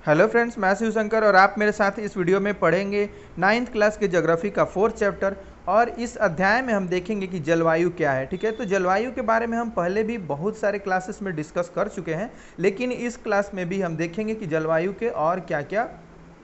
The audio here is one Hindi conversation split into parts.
हेलो फ्रेंड्स, मैं शिव शंकर और आप मेरे साथ इस वीडियो में पढ़ेंगे नाइन्थ क्लास के ज्योग्राफी का फोर्थ चैप्टर। और इस अध्याय में हम देखेंगे कि जलवायु क्या है। ठीक है, तो जलवायु के बारे में हम पहले भी बहुत सारे क्लासेस में डिस्कस कर चुके हैं, लेकिन इस क्लास में भी हम देखेंगे कि जलवायु के और क्या क्या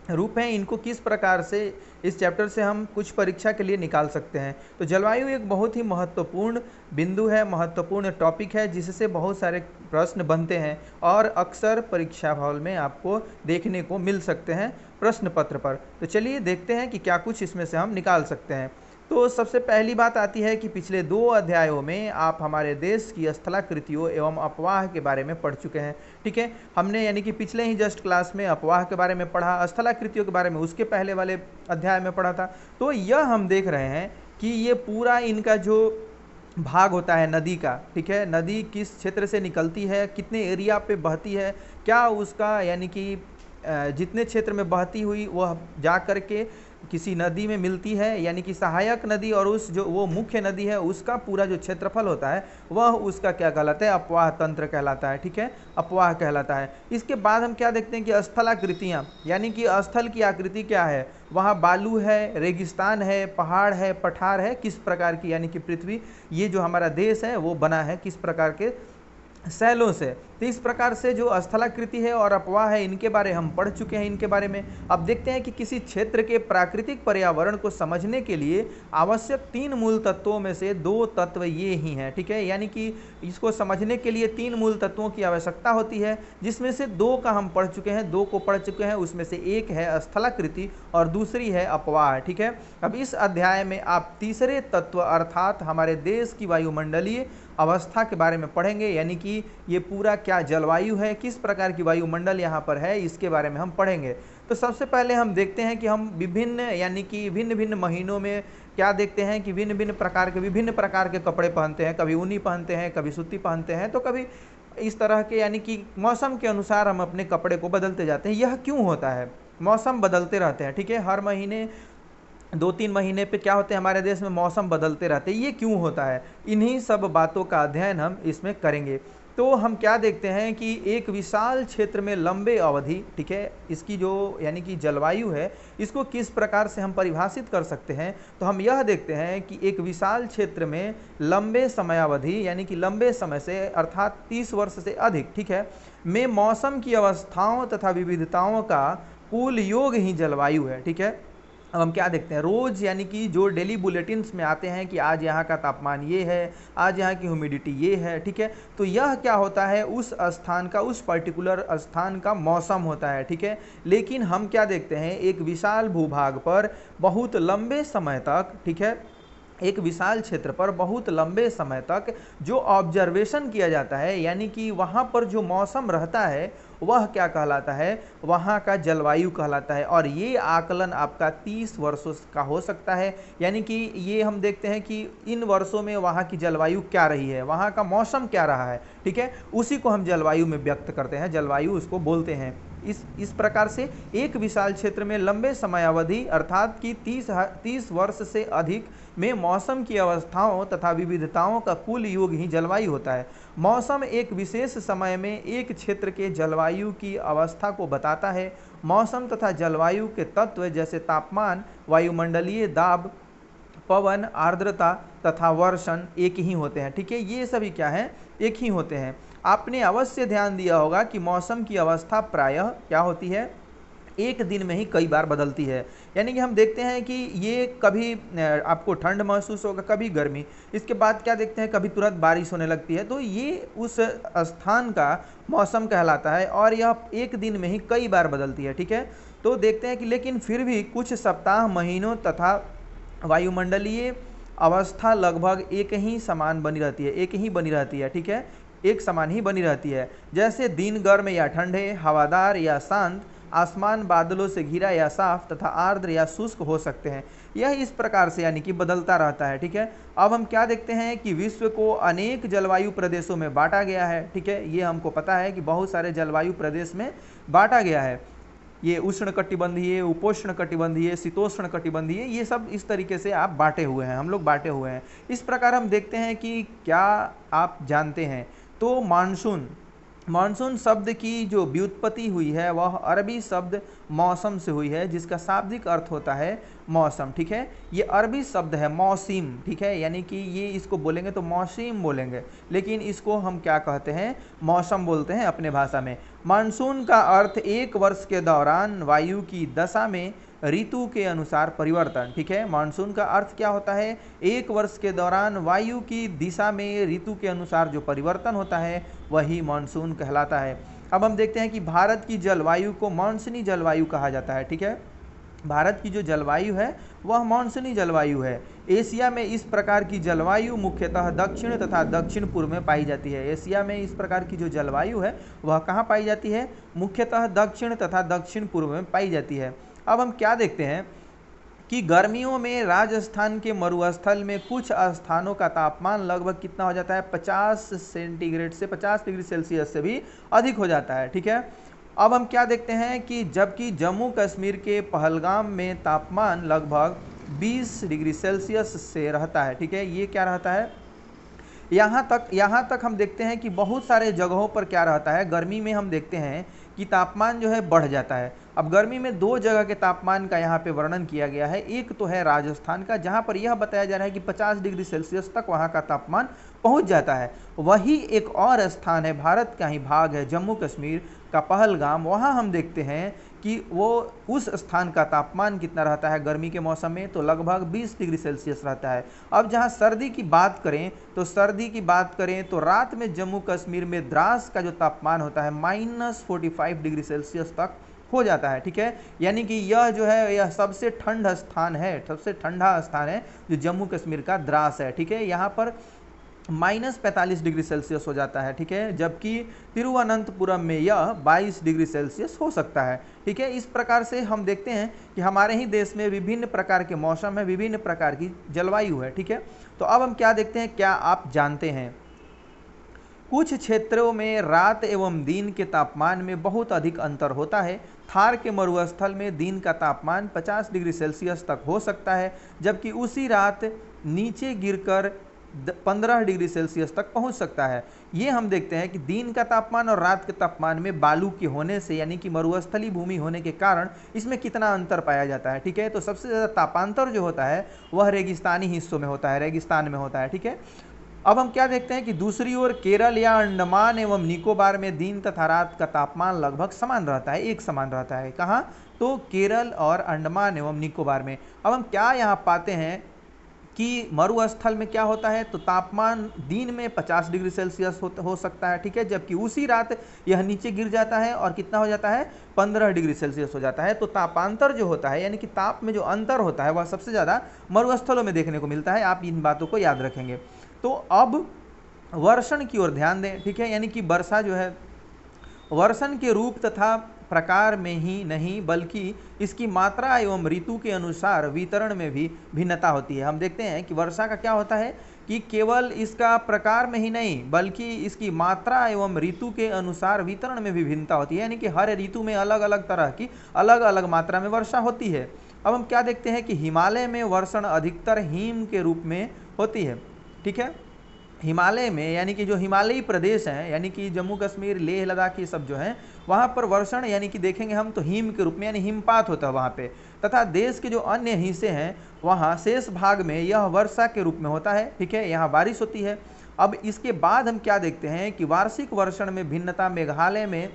रूप हैं, इनको किस प्रकार से इस चैप्टर से हम कुछ परीक्षा के लिए निकाल सकते हैं। तो जलवायु एक बहुत ही महत्वपूर्ण बिंदु है, महत्वपूर्ण टॉपिक है, जिससे बहुत सारे प्रश्न बनते हैं और अक्सर परीक्षा हॉल में आपको देखने को मिल सकते हैं प्रश्न पत्र पर। तो चलिए देखते हैं कि क्या कुछ इसमें से हम निकाल सकते हैं। तो सबसे पहली बात आती है कि पिछले 2 अध्यायों में आप हमारे देश की स्थलाकृतियों एवं अफवाह के बारे में पढ़ चुके हैं। ठीक है, हमने यानी कि पिछले ही जस्ट क्लास में अफवाह के बारे में पढ़ा, स्थलाकृतियों के बारे में उसके पहले वाले अध्याय में पढ़ा था। तो यह हम देख रहे हैं कि ये पूरा इनका जो भाग होता है नदी का, ठीक है, नदी किस क्षेत्र से निकलती है, कितने एरिया पे बहती है, क्या उसका यानी कि जितने क्षेत्र में बहती हुई वह जा कर के किसी नदी में मिलती है, यानी कि सहायक नदी, और उस जो वो मुख्य नदी है उसका पूरा जो क्षेत्रफल होता है वह उसका क्या कहलाता है, अपवाह तंत्र कहलाता है। ठीक है, अपवाह कहलाता है। इसके बाद हम क्या देखते हैं कि स्थलाकृतियाँ, यानी कि स्थल की आकृति क्या है, वहाँ बालू है, रेगिस्तान है, पहाड़ है, पठार है, किस प्रकार की यानी कि पृथ्वी, ये जो हमारा देश है वो बना है किस प्रकार के सैलों से। तो इस प्रकार से जो स्थलाकृति है और अपवाह है, इनके बारे हम पढ़ चुके हैं। इनके बारे में अब देखते हैं कि किसी क्षेत्र के प्राकृतिक पर्यावरण को समझने के लिए आवश्यक 3 मूल तत्वों में से 2 तत्व ये ही हैं। ठीक है, यानी कि इसको समझने के लिए 3 मूल तत्वों की आवश्यकता होती है, जिसमें से 2 का हम पढ़ चुके हैं, 2 को पढ़ चुके हैं। उसमें से एक है स्थलाकृति और दूसरी है अपवाह। ठीक है, अब इस अध्याय में आप तीसरे तत्व अर्थात हमारे देश की वायुमंडलीय अवस्था के बारे में पढ़ेंगे, यानी कि ये पूरा क्या जलवायु है, किस प्रकार की वायुमंडल यहाँ पर है, इसके बारे में हम पढ़ेंगे। तो सबसे पहले हम देखते हैं कि हम विभिन्न यानी कि भिन्न भिन्न महीनों में क्या देखते हैं कि विभिन्न विभिन्न प्रकार के कपड़े पहनते हैं। कभी ऊनी पहनते हैं, कभी सूती पहनते हैं, तो कभी इस तरह के, यानी कि मौसम के अनुसार हम अपने कपड़े को बदलते जाते हैं। यह क्यों होता है, मौसम बदलते रहते हैं। ठीक है, हर महीने 2-3 महीने पे क्या होते हैं, हमारे देश में मौसम बदलते रहते हैं। ये क्यों होता है, इन्हीं सब बातों का अध्ययन हम इसमें करेंगे। तो हम क्या देखते हैं कि एक विशाल क्षेत्र में लंबे अवधि, ठीक है, इसकी जो यानी कि जलवायु है, इसको किस प्रकार से हम परिभाषित कर सकते हैं। तो हम यह देखते हैं कि एक विशाल क्षेत्र में लंबे समयावधि, यानी कि लंबे समय से अर्थात 30 वर्ष से अधिक, ठीक है, में मौसम की अवस्थाओं तथा विविधताओं का कुल योग ही जलवायु है। ठीक है, अब हम क्या देखते हैं रोज, यानी कि जो डेली बुलेटिन्स में आते हैं कि आज यहाँ का तापमान ये है, आज यहाँ की ह्यूमिडिटी ये है। ठीक है, तो यह क्या होता है, उस स्थान का, उस पर्टिकुलर स्थान का मौसम होता है। ठीक है, लेकिन हम क्या देखते हैं, एक विशाल भूभाग पर बहुत लंबे समय तक, ठीक है, एक विशाल क्षेत्र पर बहुत लंबे समय तक जो ऑब्जर्वेशन किया जाता है, यानी कि वहाँ पर जो मौसम रहता है वह क्या कहलाता है, वहाँ का जलवायु कहलाता है। और ये आकलन आपका 30 वर्षों का हो सकता है, यानी कि ये हम देखते हैं कि इन वर्षों में वहाँ की जलवायु क्या रही है, वहाँ का मौसम क्या रहा है। ठीक है, उसी को हम जलवायु में व्यक्त करते हैं, जलवायु उसको बोलते हैं। इस प्रकार से एक विशाल क्षेत्र में लंबे समयावधि अर्थात कि 30 वर्ष से अधिक में मौसम की अवस्थाओं तथा विविधताओं का कुल योग ही जलवायु होता है। मौसम एक विशेष समय में एक क्षेत्र के जलवायु की अवस्था को बताता है। मौसम तथा जलवायु के तत्व जैसे तापमान, वायुमंडलीय दाब, पवन, आर्द्रता तथा वर्षण एक ही होते हैं। ठीक है, ये सभी क्या हैं, एक ही होते हैं। आपने अवश्य ध्यान दिया होगा कि मौसम की अवस्था प्रायः क्या होती है, एक दिन में ही कई बार बदलती है। यानी कि हम देखते हैं कि ये कभी आपको ठंड महसूस होगा, कभी गर्मी, इसके बाद क्या देखते हैं कभी तुरंत बारिश होने लगती है। तो ये उस स्थान का मौसम कहलाता है और यह एक दिन में ही कई बार बदलती है। ठीक है, तो देखते हैं कि लेकिन फिर भी कुछ सप्ताह, महीनों तथा वायुमंडलीय अवस्था लगभग एक ही समान बनी रहती है, एक ही बनी रहती है। ठीक है, एक समान ही बनी रहती है। जैसे दिन गर्म या ठंडे, हवादार या शांत, आसमान बादलों से घिरा या साफ तथा आर्द्र या शुष्क हो सकते हैं। यह इस प्रकार से यानी कि बदलता रहता है। ठीक है, अब हम क्या देखते हैं कि विश्व को अनेक जलवायु प्रदेशों में बांटा गया है। ठीक है, ये हमको पता है कि बहुत सारे जलवायु प्रदेश में बांटा गया है। ये उष्ण कटिबंधीय, उपोष्ण कटिबंधीय, शीतोष्ण कटिबंधीय, ये सब इस तरीके से आप बांटे हुए हैं, हम लोग बांटे हुए हैं। इस प्रकार हम देखते हैं कि क्या आप जानते हैं, तो मानसून मानसून शब्द की जो व्युत्पत्ति हुई है वह अरबी शब्द मौसम से हुई है, जिसका शाब्दिक अर्थ होता है मौसम। ठीक है, ये अरबी शब्द है मौसिम। ठीक है, यानी कि ये इसको बोलेंगे तो मौसिम बोलेंगे, लेकिन इसको हम क्या कहते हैं, मौसम बोलते हैं अपने भाषा में। मानसून का अर्थ एक वर्ष के दौरान वायु की दशा में ऋतु के अनुसार परिवर्तन। ठीक है, मानसून का अर्थ क्या होता है, एक वर्ष के दौरान वायु की दिशा में ऋतु के अनुसार जो परिवर्तन होता है वही मानसून कहलाता है। अब हम देखते हैं कि भारत की जलवायु को मानसूनी जलवायु कहा जाता है। ठीक है, भारत की जो जलवायु है वह मानसूनी जलवायु है। एशिया में इस प्रकार की जलवायु मुख्यतः दक्षिण तथा दक्षिण पूर्व में पाई जाती है। एशिया में इस प्रकार की जो जलवायु है वह कहाँ पाई जाती है, मुख्यतः दक्षिण तथा दक्षिण पूर्व में पाई जाती है। अब हम क्या देखते हैं कि गर्मियों में राजस्थान के मरुस्थल में कुछ स्थानों का तापमान लगभग कितना हो जाता है, 50 सेंटीग्रेड से 50 डिग्री सेल्सियस से भी अधिक हो जाता है। ठीक है, अब हम क्या देखते हैं कि जबकि जम्मू कश्मीर के पहलगाम में तापमान लगभग 20 डिग्री सेल्सियस से रहता है। ठीक है, ये क्या रहता है, यहाँ तक हम देखते हैं कि बहुत सारे जगहों पर क्या रहता है, गर्मी में हम देखते हैं कि तापमान जो है बढ़ जाता है। अब गर्मी में दो जगह के तापमान का यहाँ पे वर्णन किया गया है। एक तो है राजस्थान का, जहाँ पर यह बताया जा रहा है कि 50 डिग्री सेल्सियस तक वहाँ का तापमान पहुँच जाता है। वही एक और स्थान है, भारत का ही भाग है, जम्मू कश्मीर का पहलगाम। वहाँ हम देखते हैं कि वो उस स्थान का तापमान कितना रहता है गर्मी के मौसम में, तो लगभग 20 डिग्री सेल्सियस रहता है। अब जहाँ सर्दी की बात करें तो रात में जम्मू कश्मीर में द्रास का जो तापमान होता है -45 डिग्री सेल्सियस तक हो जाता है। ठीक है, यानी कि यह जो है यह सबसे ठंडा स्थान है जो जम्मू कश्मीर का द्रास है। ठीक है, यहाँ पर -45 डिग्री सेल्सियस हो जाता है। ठीक है, जबकि तिरुवनंतपुरम में यह 22 डिग्री सेल्सियस हो सकता है। ठीक है, इस प्रकार से हम देखते हैं कि हमारे ही देश में विभिन्न प्रकार के मौसम है, विभिन्न प्रकार की जलवायु है। ठीक है, तो अब हम क्या देखते हैं, क्या आप जानते हैं कुछ क्षेत्रों में रात एवं दिन के तापमान में बहुत अधिक अंतर होता है। थार के मरुस्थल में दिन का तापमान 50 डिग्री सेल्सियस तक हो सकता है, जबकि उसी रात नीचे गिरकर 15 डिग्री सेल्सियस तक पहुंच सकता है। ये हम देखते हैं कि दिन का तापमान और रात के तापमान में बालू के होने से, यानी कि मरुस्थली भूमि होने के कारण इसमें कितना अंतर पाया जाता है। ठीक है, तो सबसे ज़्यादा तापांतर जो होता है वह रेगिस्तानी हिस्सों में होता है, रेगिस्तान में होता है। ठीक है, अब हम क्या देखते हैं कि दूसरी ओर केरल या अंडमान एवं निकोबार में दिन तथा रात का तापमान लगभग समान रहता है, एक समान रहता है। कहाँ, तो केरल और अंडमान एवं निकोबार में। अब हम क्या यहाँ पाते हैं कि मरुस्थल में क्या होता है, तो तापमान दिन में 50 डिग्री सेल्सियस हो सकता है। ठीक है, जबकि उसी रात यह नीचे गिर जाता है और कितना हो जाता है, 15 डिग्री सेल्सियस हो जाता है। तो तापांतर जो होता है, यानी कि ताप में जो अंतर होता है वह सबसे ज़्यादा मरुस्थलों में देखने को मिलता है। आप इन बातों को याद रखेंगे। तो अब वर्षण की ओर ध्यान दें। ठीक है, यानी कि वर्षा जो है वर्षण के रूप तथा प्रकार में ही नहीं बल्कि इसकी मात्रा एवं ऋतु के अनुसार वितरण में भी भिन्नता होती है। हम देखते हैं कि वर्षा का क्या होता है कि केवल इसका प्रकार में ही नहीं बल्कि इसकी मात्रा एवं ऋतु के अनुसार वितरण में भी भिन्नता होती है, यानी कि हर ऋतु में अलग अलग तरह की अलग अलग मात्रा में वर्षा होती है। अब हम क्या देखते हैं कि हिमालय में वर्षण अधिकतर हिम के रूप में होती है। ठीक है, हिमालय में, यानी कि जो हिमालयी प्रदेश हैं, यानी कि जम्मू कश्मीर, लेह लद्दाख, ये सब जो हैं, वहाँ पर वर्षण यानी कि देखेंगे हम तो हिम के रूप में, यानी हिमपात होता है वहाँ पे। तथा देश के जो अन्य हिस्से हैं वहाँ शेष भाग में यह वर्षा के रूप में होता है। ठीक है, यहाँ बारिश होती है। अब इसके बाद हम क्या देखते हैं कि वार्षिक वर्षण में भिन्नता मेघालय में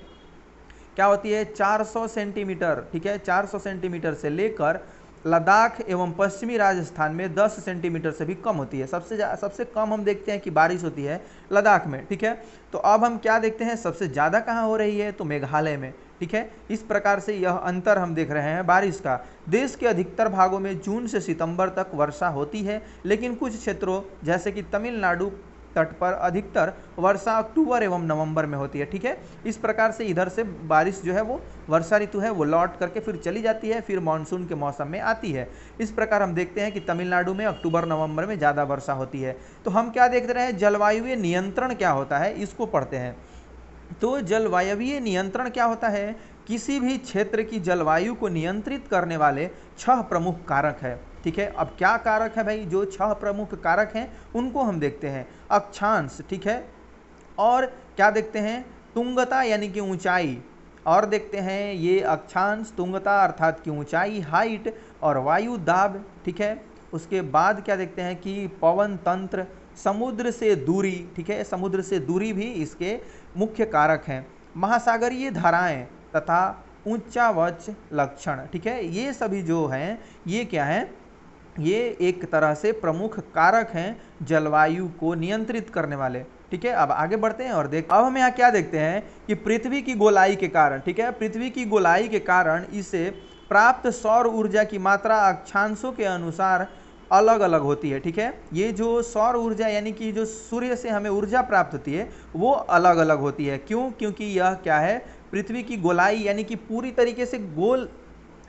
क्या होती है, 400 सेंटीमीटर। ठीक है, 400 सेंटीमीटर से लेकर लद्दाख एवं पश्चिमी राजस्थान में 10 सेंटीमीटर से भी कम होती है। सबसे कम हम देखते हैं कि बारिश होती है लद्दाख में। ठीक है, तो अब हम क्या देखते हैं, सबसे ज़्यादा कहाँ हो रही है, तो मेघालय में। ठीक है, इस प्रकार से यह अंतर हम देख रहे हैं बारिश का। देश के अधिकतर भागों में जून से सितंबर तक वर्षा होती है, लेकिन कुछ क्षेत्रों जैसे कि तमिलनाडु तट पर अधिकतर वर्षा अक्टूबर एवं नवंबर में होती है। ठीक है, इस प्रकार से इधर से बारिश जो है वो वर्षा ऋतु है वो लौट करके फिर चली जाती है, फिर मानसून के मौसम में आती है। इस प्रकार हम देखते हैं कि तमिलनाडु में अक्टूबर नवंबर में ज़्यादा वर्षा होती है। तो हम क्या देख रहे हैं, जलवायुवीय नियंत्रण क्या होता है, इसको पढ़ते हैं। तो जलवायवीय नियंत्रण क्या होता है, किसी भी क्षेत्र की जलवायु को नियंत्रित करने वाले 6 प्रमुख कारक है। ठीक है, अब क्या कारक है भाई, जो 6 प्रमुख कारक हैं उनको हम देखते हैं। अक्षांश, ठीक है, और क्या देखते हैं, तुंगता यानी कि ऊंचाई, और देखते हैं ये अक्षांश, तुंगता अर्थात की ऊंचाई, हाइट, और वायु दाब, ठीक है। उसके बाद क्या देखते हैं कि पवन तंत्र, समुद्र से दूरी, ठीक है, समुद्र से दूरी भी इसके मुख्य कारक हैं। महासागरीय धाराएं तथा उच्चावच लक्षण, ठीक है, ये सभी जो हैं ये क्या है, ये एक तरह से प्रमुख कारक हैं जलवायु को नियंत्रित करने वाले, ठीक है। अब आगे बढ़ते हैं और अब हम यहाँ क्या देखते हैं कि पृथ्वी की गोलाई के कारण, ठीक है, पृथ्वी की गोलाई के कारण इसे प्राप्त सौर ऊर्जा की मात्रा अक्षांशों के अनुसार अलग अलग होती है, ठीक है। ये जो सौर ऊर्जा यानी कि जो सूर्य से हमें ऊर्जा प्राप्त होती है वो अलग अलग होती है। क्यों? क्योंकि यह क्या है, पृथ्वी की गोलाई यानी कि पूरी तरीके से गोल,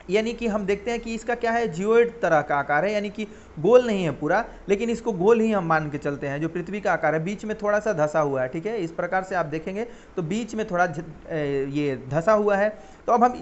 यानी कि हम देखते हैं कि इसका क्या है, जियोइड तरह का आकार है, यानी कि गोल नहीं है पूरा, लेकिन इसको गोल ही हम मान के चलते हैं। जो पृथ्वी का आकार है बीच में थोड़ा सा धंसा हुआ है, ठीक है, इस प्रकार से आप देखेंगे तो बीच में थोड़ा ये धंसा हुआ है। तो अब हम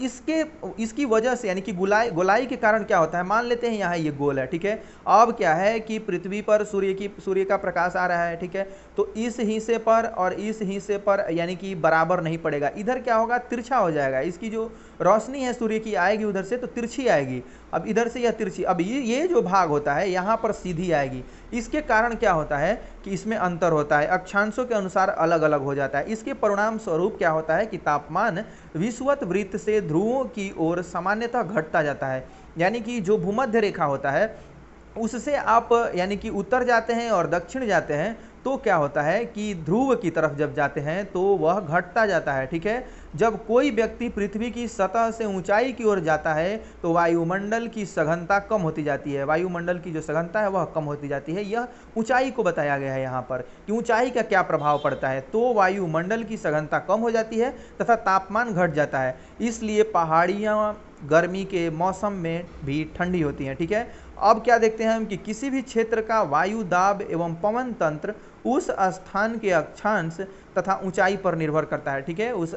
इसकी वजह से यानी कि गोलाई के कारण क्या होता है, मान लेते हैं यहाँ ये गोल है, ठीक है। अब क्या है कि पृथ्वी पर सूर्य का प्रकाश आ रहा है, ठीक है, तो इस हिस्से पर और इस हिस्से पर यानी कि बराबर नहीं पड़ेगा, इधर क्या होगा, तिरछा हो जाएगा। इसकी जो रोशनी है सूर्य की आएगी उधर से तो तिरछी आएगी, अब इधर से यह तिरछी, अब ये जो भाग होता है यहाँ पर सीधी आएगी। इसके कारण क्या होता है कि इसमें अंतर होता है, अक्षांशों के अनुसार अलग अलग हो जाता है। इसके परिणाम स्वरूप क्या होता है कि तापमान विषुवत वृत्त से ध्रुवों की ओर सामान्यतः घटता जाता है, यानी कि जो भूमध्य रेखा होता है उससे आप यानी कि उत्तर जाते हैं और दक्षिण जाते हैं तो क्या होता है कि ध्रुव की तरफ जब जाते हैं तो वह घटता जाता है, ठीक है। जब कोई व्यक्ति पृथ्वी की सतह से ऊंचाई की ओर जाता है तो वायुमंडल की सघनता कम होती जाती है, वायुमंडल की जो सघनता है वह कम होती जाती है। यह ऊंचाई को बताया गया है यहाँ पर कि ऊंचाई का क्या प्रभाव पड़ता है, तो वायुमंडल की सघनता कम हो जाती है तथा तापमान घट जाता है। इसलिए पहाड़ियाँ गर्मी के मौसम में भी ठंडी होती हैं, ठीक है। अब क्या देखते हैं हम कि किसी भी क्षेत्र का वायु दाब एवं पवन तंत्र उस स्थान के अक्षांश तथा ऊंचाई पर निर्भर करता है, ठीक है, उस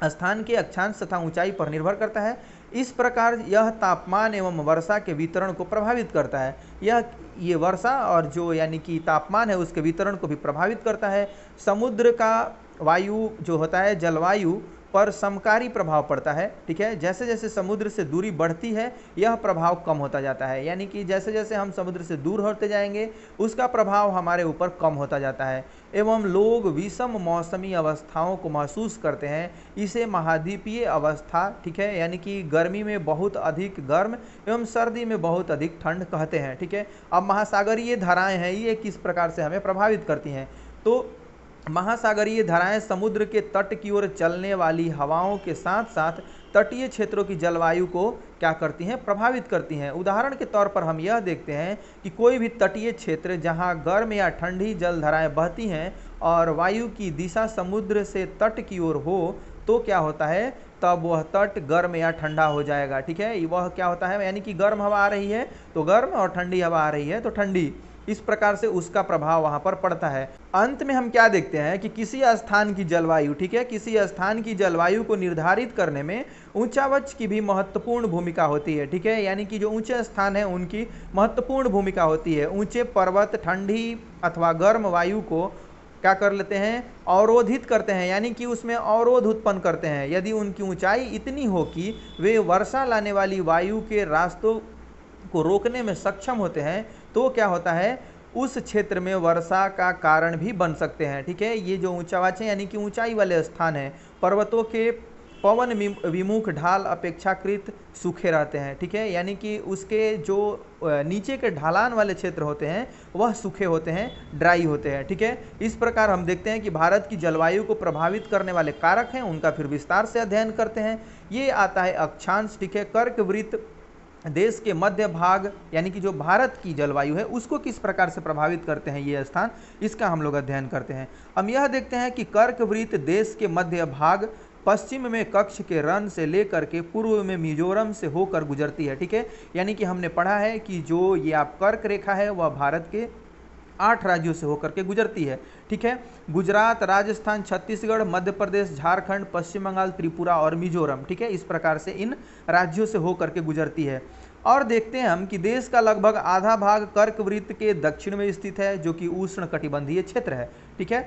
स्थान के अक्षांश तथा ऊंचाई पर निर्भर करता है। इस प्रकार यह तापमान एवं वर्षा के वितरण को प्रभावित करता है। ये वर्षा और जो यानी कि तापमान है उसके वितरण को भी प्रभावित करता है। समुद्र का वायु जो होता है जलवायु पर समकारी प्रभाव पड़ता है, ठीक है। जैसे जैसे समुद्र से दूरी बढ़ती है यह प्रभाव कम होता जाता है, यानी कि जैसे जैसे हम समुद्र से दूर होते जाएंगे उसका प्रभाव हमारे ऊपर कम होता जाता है। एवं लोग विषम मौसमी अवस्थाओं को महसूस करते हैं। इसे महाद्वीपीय अवस्था, ठीक है, यानी कि गर्मी में बहुत अधिक गर्म एवं सर्दी में बहुत अधिक ठंड कहते हैं, ठीक है। अब महासागरीय धाराएं हैं ये किस प्रकार से हमें प्रभावित करती हैं, तो महासागरीय धाराएं समुद्र के तट की ओर चलने वाली हवाओं के साथ साथ तटीय क्षेत्रों की जलवायु को क्या करती हैं, प्रभावित करती हैं। उदाहरण के तौर पर हम यह देखते हैं कि कोई भी तटीय क्षेत्र जहां गर्म या ठंडी जलधाराएं बहती हैं और वायु की दिशा समुद्र से तट की ओर हो तो क्या होता है, तब वह तट गर्म या ठंडा हो जाएगा, ठीक है। वह क्या होता है, यानी कि गर्म हवा आ रही है तो गर्म और ठंडी हवा आ रही है तो ठंडी, इस प्रकार से उसका प्रभाव वहां पर पड़ता है। अंत में हम क्या देखते हैं कि किसी स्थान की जलवायु, ठीक है, किसी स्थान की जलवायु को निर्धारित करने में ऊंचावच की भी महत्वपूर्ण भूमिका होती है, ठीक है, यानी कि जो ऊंचे स्थान है उनकी महत्वपूर्ण भूमिका होती है। ऊंचे पर्वत ठंडी अथवा गर्म वायु को क्या कर लेते हैं, अवरोधित करते हैं, यानी कि उसमें अवरोध उत्पन्न करते हैं। यदि उनकी ऊंचाई इतनी हो कि वे वर्षा लाने वाली वायु के रास्तों को रोकने में सक्षम होते हैं तो क्या होता है, उस क्षेत्र में वर्षा का कारण भी बन सकते हैं, ठीक है। ये जो ऊंचावाच है यानी कि ऊंचाई वाले स्थान है, पर्वतों के पवन विमुख ढाल अपेक्षाकृत सूखे रहते हैं, ठीक है, यानी कि उसके जो नीचे के ढलान वाले क्षेत्र होते हैं वह सूखे होते हैं, ड्राई होते हैं, ठीक है। इस प्रकार हम देखते हैं कि भारत की जलवायु को प्रभावित करने वाले कारक हैं, उनका फिर विस्तार से अध्ययन करते हैं। ये आता है अक्षांश, ठीक है, कर्क वृत्त देश के मध्य भाग यानी कि जो भारत की जलवायु है उसको किस प्रकार से प्रभावित करते हैं ये स्थान, इसका हम लोग अध्ययन करते हैं। हम यह देखते हैं कि कर्क वृत्त देश के मध्य भाग पश्चिम में कच्छ के रण से लेकर के पूर्व में मिजोरम से होकर गुजरती है, ठीक है, यानी कि हमने पढ़ा है कि जो ये आप कर्क रेखा है वह भारत के 8 राज्यों से होकर के गुजरती है, ठीक है। गुजरात, राजस्थान, छत्तीसगढ़, मध्य प्रदेश, झारखंड, पश्चिम बंगाल, त्रिपुरा और मिजोरम, ठीक है, इस प्रकार से इन राज्यों से होकर के गुजरती है। और देखते हैं हम कि देश का लगभग आधा भाग कर्क वृत्त के दक्षिण में स्थित है जो कि उष्ण कटिबंधीय क्षेत्र है, ठीक है।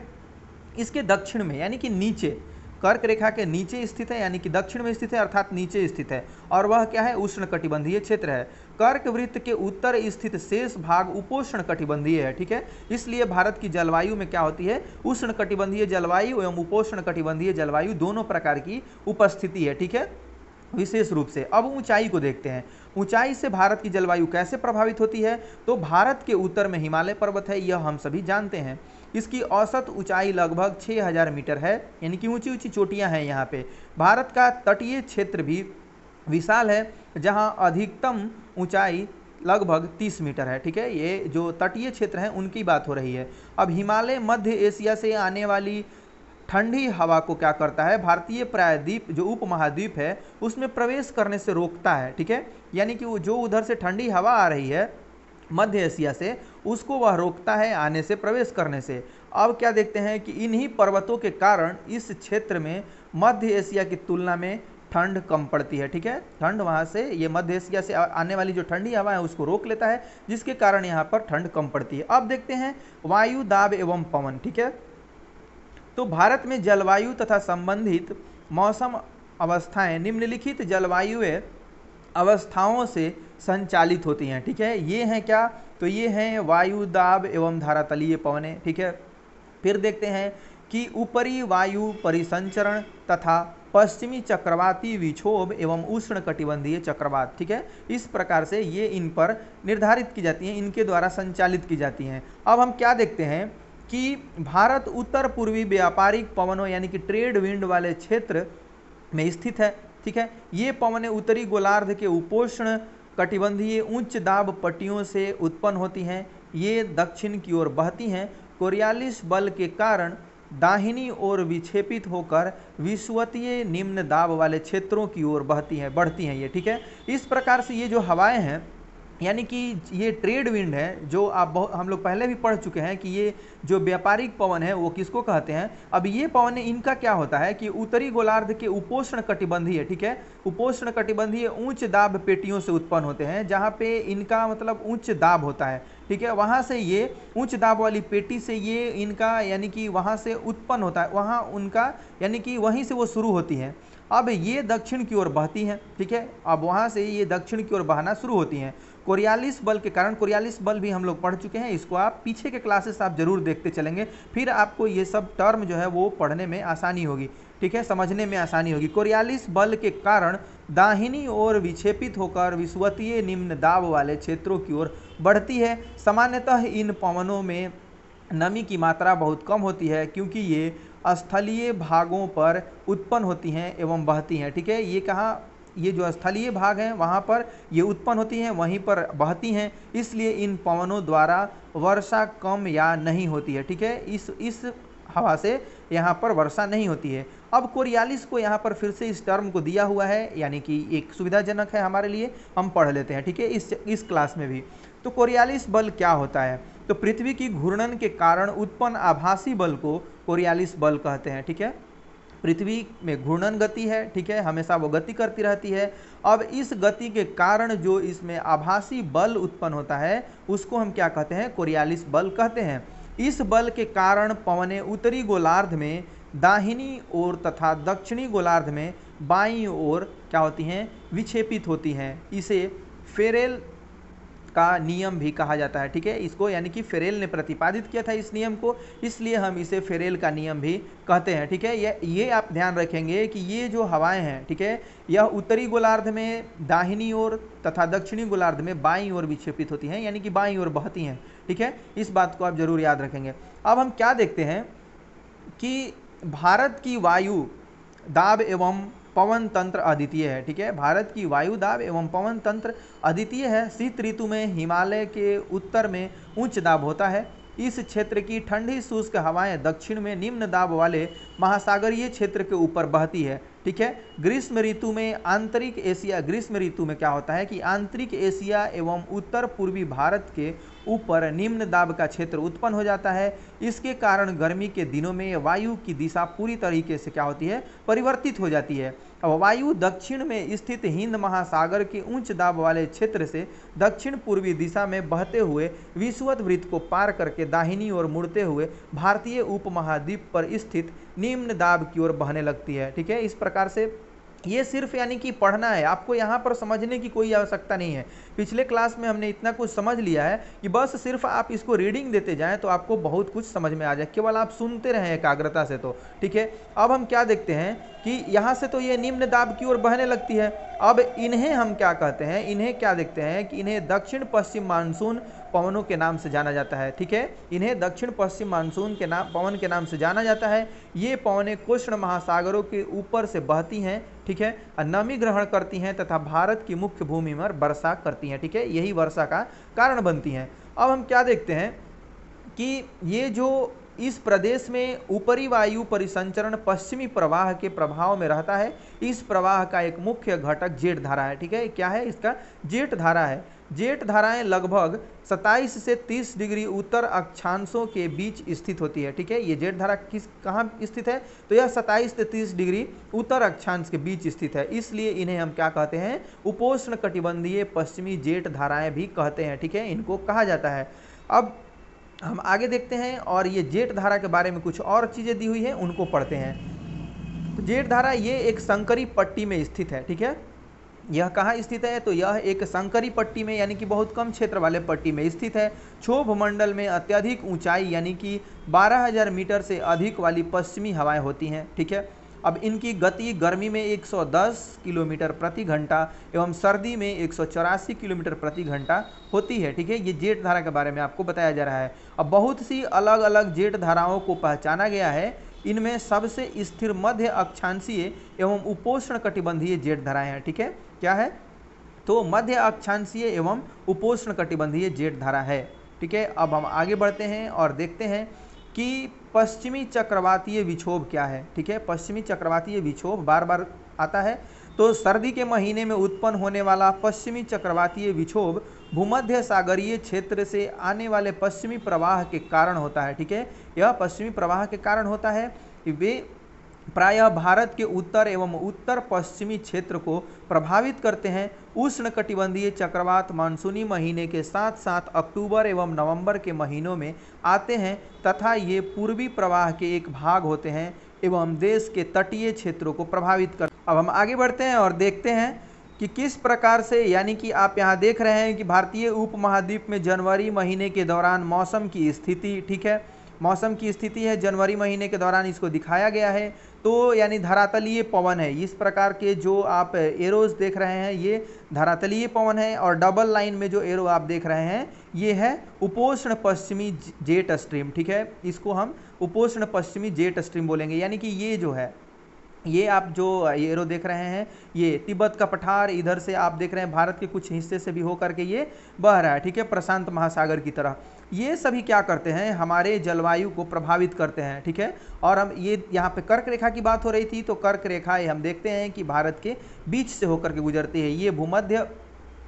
इसके दक्षिण में यानी कि नीचे, कर्क रेखा के नीचे स्थित है, यानी कि दक्षिण में स्थित है अर्थात नीचे स्थित है। और वह क्या है? उष्णकटिबंधीय क्षेत्र है। कर्क वृत्त के उत्तर स्थित शेष भाग उपोष्ण कटिबंधीय है, ठीक है। इसलिए भारत की जलवायु में क्या होती है? उष्णकटिबंधीय जलवायु एवं उपोष्ण कटिबंधीय जलवायु दोनों प्रकार की उपस्थिति है, ठीक है, विशेष रूप से। अब ऊंचाई को देखते हैं, ऊंचाई से भारत की जलवायु कैसे प्रभावित होती है? तो भारत के उत्तर में हिमालय पर्वत है, यह हम सभी जानते हैं। इसकी औसत ऊंचाई लगभग 6000 मीटर है, यानी कि ऊंची ऊंची चोटियां हैं यहाँ पे। भारत का तटीय क्षेत्र भी विशाल है, जहाँ अधिकतम ऊंचाई लगभग 30 मीटर है, ठीक है। ये जो तटीय क्षेत्र हैं उनकी बात हो रही है। अब हिमालय मध्य एशिया से आने वाली ठंडी हवा को क्या करता है? भारतीय प्रायद्वीप जो उपमहाद्वीप है उसमें प्रवेश करने से रोकता है, ठीक है। यानी कि वो जो उधर से ठंडी हवा आ रही है मध्य एशिया से, उसको वह रोकता है आने से, प्रवेश करने से। अब क्या देखते हैं कि इन्हीं पर्वतों के कारण इस क्षेत्र में मध्य एशिया की तुलना में ठंड कम पड़ती है, ठीक है। ठंड वहाँ से, ये मध्य एशिया से आने वाली जो ठंडी हवा है उसको रोक लेता है, जिसके कारण यहाँ पर ठंड कम पड़ती है। अब देखते हैं वायु दाब एवं पवन, ठीक है। तो भारत में जलवायु तथा संबंधित मौसम अवस्थाएं निम्नलिखित जलवायु अवस्थाओं से संचालित होती हैं, ठीक है। ये हैं क्या? तो ये हैं वायु दाब एवं धारातलीय पवनें, ठीक है। फिर देखते हैं कि ऊपरी वायु परिसंचरण तथा पश्चिमी चक्रवाती विक्षोभ एवं उष्ण कटिबंधीय चक्रवात, ठीक है। इस प्रकार से ये इन पर निर्धारित की जाती हैं, इनके द्वारा संचालित की जाती हैं। अब हम क्या देखते हैं कि भारत उत्तर पूर्वी व्यापारिक पवनों यानी कि ट्रेड विंड वाले क्षेत्र में स्थित है, ठीक है। ये पवनें उत्तरी गोलार्ध के उपोष्ण कटिबंधीय उच्च दाब पट्टियों से उत्पन्न होती हैं। ये दक्षिण की ओर बहती हैं। कोरियालिस बल के कारण दाहिनी ओर विक्षेपित होकर विषुवतीय निम्न दाब वाले क्षेत्रों की ओर बढ़ती हैं ये, ठीक है। इस प्रकार से ये जो हवाएं हैं, यानी कि ये ट्रेड विंड है, जो हम लोग पहले भी पढ़ चुके हैं कि ये जो व्यापारिक पवन है वो किसको कहते हैं। अब ये पवन, इनका क्या होता है कि उत्तरी गोलार्ध के उपोष्ण कटिबंधीय, ठीक है, उपोष्ण कटिबंधीय उच्च दाब पेटियों से उत्पन्न होते हैं, जहाँ पे इनका मतलब उच्च दाब होता है, ठीक है। वहाँ से ये उच्च दाब वाली पेटी से ये इनका यानी कि वहाँ से उत्पन्न होता है, वहाँ उनका यानी कि वहीं से वो शुरू होती है। अब ये दक्षिण की ओर बहती हैं, ठीक है। अब वहाँ से ये दक्षिण की ओर बहना शुरू होती हैं। कोरियालिस बल के कारण, कोरियालिस बल भी हम लोग पढ़ चुके हैं, इसको आप पीछे के क्लासेस आप जरूर देखते चलेंगे, फिर आपको ये सब टर्म जो है वो पढ़ने में आसानी होगी, ठीक है, समझने में आसानी होगी। कोरियालिस बल के कारण दाहिनी ओर विक्षेपित होकर विषुवतीय निम्न दाब वाले क्षेत्रों की ओर बढ़ती है। सामान्यतः इन पवनों में नमी की मात्रा बहुत कम होती है, क्योंकि ये स्थलीय भागों पर उत्पन्न होती हैं एवं बहती हैं, ठीक है। ये कहाँ? ये जो स्थलीय भाग हैं वहाँ पर ये उत्पन्न होती हैं, वहीं पर बहती हैं, इसलिए इन पवनों द्वारा वर्षा कम या नहीं होती है, ठीक है। इस हवा से यहाँ पर वर्षा नहीं होती है। अब कोरियालिस को यहाँ पर फिर से इस टर्म को दिया हुआ है, यानी कि एक सुविधाजनक है हमारे लिए, हम पढ़ लेते हैं, ठीक है, इस क्लास में भी। तो कोरियालिस बल क्या होता है? तो पृथ्वी की घूर्णन के कारण उत्पन्न आभासी बल को कोरियालिस बल कहते हैं, ठीक है। पृथ्वी में घूर्णन गति है, ठीक है, हमेशा वो गति करती रहती है। अब इस गति के कारण जो इसमें आभासी बल उत्पन्न होता है उसको हम क्या कहते हैं? कोरियालिस बल कहते हैं। इस बल के कारण पवनें उत्तरी गोलार्ध में दाहिनी ओर तथा दक्षिणी गोलार्ध में बाईं ओर क्या होती हैं? विक्षेपित होती हैं। इसे फेरेल का नियम भी कहा जाता है, ठीक है। इसको यानी कि फेरेल ने प्रतिपादित किया था इस नियम को, इसलिए हम इसे फेरेल का नियम भी कहते हैं, ठीक है। ये आप ध्यान रखेंगे कि ये जो हवाएं हैं, ठीक है, यह उत्तरी गोलार्ध में दाहिनी ओर तथा दक्षिणी गोलार्ध में बाईं ओर विक्षेपित होती हैं, यानी कि बाईं ओर बहती हैं, ठीक है। इस बात को आप जरूर याद रखेंगे। अब हम क्या देखते हैं कि भारत की वायु दाब एवं पवन तंत्र अद्वितीय है, ठीक है। भारत की वायु दाब एवं पवन तंत्र अद्वितीय है। शीत ऋतु में हिमालय के उत्तर में उच्च दाब होता है। इस क्षेत्र की ठंडी शुष्क हवाएं दक्षिण में निम्न दाब वाले महासागरीय क्षेत्र के ऊपर बहती है, ठीक है। ग्रीष्म ऋतु में आंतरिक एशिया, ग्रीष्म ऋतु में क्या होता है कि आंतरिक एशिया एवं उत्तर पूर्वी भारत के ऊपर निम्न दाब का क्षेत्र उत्पन्न हो जाता है। इसके कारण गर्मी के दिनों में वायु की दिशा पूरी तरीके से क्या होती है, परिवर्तित हो जाती है। अब वायु दक्षिण में स्थित हिंद महासागर के उच्च दाब वाले क्षेत्र से दक्षिण पूर्वी दिशा में बहते हुए विषुवत वृत्त को पार करके दाहिनी ओर मुड़ते हुए भारतीय उपमहाद्वीप पर स्थित निम्न दाब की ओर बहने लगती है। ठीक है, इस प्रकार से ये सिर्फ यानी कि पढ़ना है, आपको यहाँ पर समझने की कोई आवश्यकता नहीं है। पिछले क्लास में हमने इतना कुछ समझ लिया है कि बस सिर्फ आप इसको रीडिंग देते जाएं तो आपको बहुत कुछ समझ में आ जाए, केवल आप सुनते रहें एकाग्रता से। तो ठीक है, अब हम क्या देखते हैं कि यहाँ से तो ये निम्न दाब की ओर बहने लगती है। अब इन्हें हम क्या कहते हैं, इन्हें क्या देखते हैं कि इन्हें दक्षिण पश्चिम मानसून पवनों के नाम से जाना जाता है। ठीक है, इन्हें दक्षिण पश्चिम मानसून के नाम पवन के नाम से जाना जाता है। ये पवनें कृष्ण महासागरों के ऊपर से बहती हैं, ठीक है, नमी ग्रहण करती हैं तथा भारत की मुख्य भूमि में वर्षा करती हैं। ठीक है, यही वर्षा का कारण बनती हैं। अब हम क्या देखते हैं कि ये जो इस प्रदेश में ऊपरी वायु परिसंचरण पश्चिमी प्रवाह के प्रभाव में रहता है। इस प्रवाह का एक मुख्य घटक जेट धारा है। ठीक है, क्या है इसका, जेट धारा है। जेट धाराएं लगभग 27 से 30 डिग्री उत्तर अक्षांशों के बीच स्थित होती है। ठीक है, ये जेट धारा कहाँ स्थित है, तो यह 27 से 30 डिग्री उत्तर अक्षांश के बीच स्थित है। इसलिए इन्हें हम क्या कहते हैं, उपोष्ण कटिबंधीय पश्चिमी जेट धाराएं भी कहते हैं। ठीक है, इनको कहा जाता है। अब हम आगे देखते हैं और ये जेट धारा के बारे में कुछ और चीज़ें दी हुई हैं, उनको पढ़ते हैं। तो जेट धारा ये एक संकरी पट्टी में स्थित है। ठीक है, यह कहाँ स्थित है, तो यह एक संकरी पट्टी में यानी कि बहुत कम क्षेत्र वाले पट्टी में स्थित है। क्षोभ मंडल में अत्यधिक ऊंचाई यानी कि 12,000 मीटर से अधिक वाली पश्चिमी हवाएं होती हैं। ठीक है, अब इनकी गति गर्मी में 110 किलोमीटर प्रति घंटा एवं सर्दी में 184 किलोमीटर प्रति घंटा होती है। ठीक है, ये जेट धारा के बारे में आपको बताया जा रहा है। अब बहुत सी अलग अलग जेट धाराओं को पहचाना गया है। इनमें सबसे स्थिर मध्य अक्षांशीय एवं उपोष्ण कटिबंधीय जेट धाराएं हैं। ठीक है, क्या है, तो मध्य अक्षांशीय एवं उपोष्ण कटिबंधीय जेट धारा है। ठीक है, अब हम आगे बढ़ते हैं और देखते हैं कि पश्चिमी चक्रवातीय विक्षोभ क्या है। ठीक है, पश्चिमी चक्रवातीय विक्षोभ बार बार आता है। तो सर्दी के महीने में उत्पन्न होने वाला पश्चिमी चक्रवातीय विक्षोभ भूमध्य सागरीय क्षेत्र से आने वाले पश्चिमी प्रवाह के कारण होता है। ठीक है, यह पश्चिमी प्रवाह के कारण होता है। वे प्रायः भारत के उत्तर एवं उत्तर पश्चिमी क्षेत्र को प्रभावित करते हैं। उष्ण कटिबंधीय चक्रवात मानसूनी महीने के साथ साथ अक्टूबर एवं नवंबर के महीनों में आते हैं तथा ये पूर्वी प्रवाह के एक भाग होते हैं एवं देश के तटीय क्षेत्रों को प्रभावित करते हैं। अब हम आगे बढ़ते हैं और देखते हैं कि किस प्रकार से, यानी कि आप यहाँ देख रहे हैं कि भारतीय उपमहाद्वीप में जनवरी महीने के दौरान मौसम की स्थिति, ठीक है, मौसम की स्थिति है जनवरी महीने के दौरान, इसको दिखाया गया है। तो यानी धरातलीय पवन है। इस प्रकार के जो आप एरोज देख रहे हैं ये धरातलीय पवन है और डबल लाइन में जो एरो आप देख रहे हैं ये है उपोष्ण पश्चिमी जेट स्ट्रीम। ठीक है, इसको हम उपोष्ण पश्चिमी जेट स्ट्रीम बोलेंगे। यानी कि ये जो है, ये आप जो एरो देख रहे हैं ये तिब्बत का पठार, इधर से आप देख रहे हैं भारत के कुछ हिस्से से भी होकर के ये बह रहा है। ठीक है, प्रशांत महासागर की तरह। ये सभी क्या करते हैं, हमारे जलवायु को प्रभावित करते हैं। ठीक है, और हम ये यहाँ पे कर्क रेखा की बात हो रही थी, तो कर्क रेखा हम देखते हैं कि भारत के बीच से होकर के गुजरती है। ये भूमध्य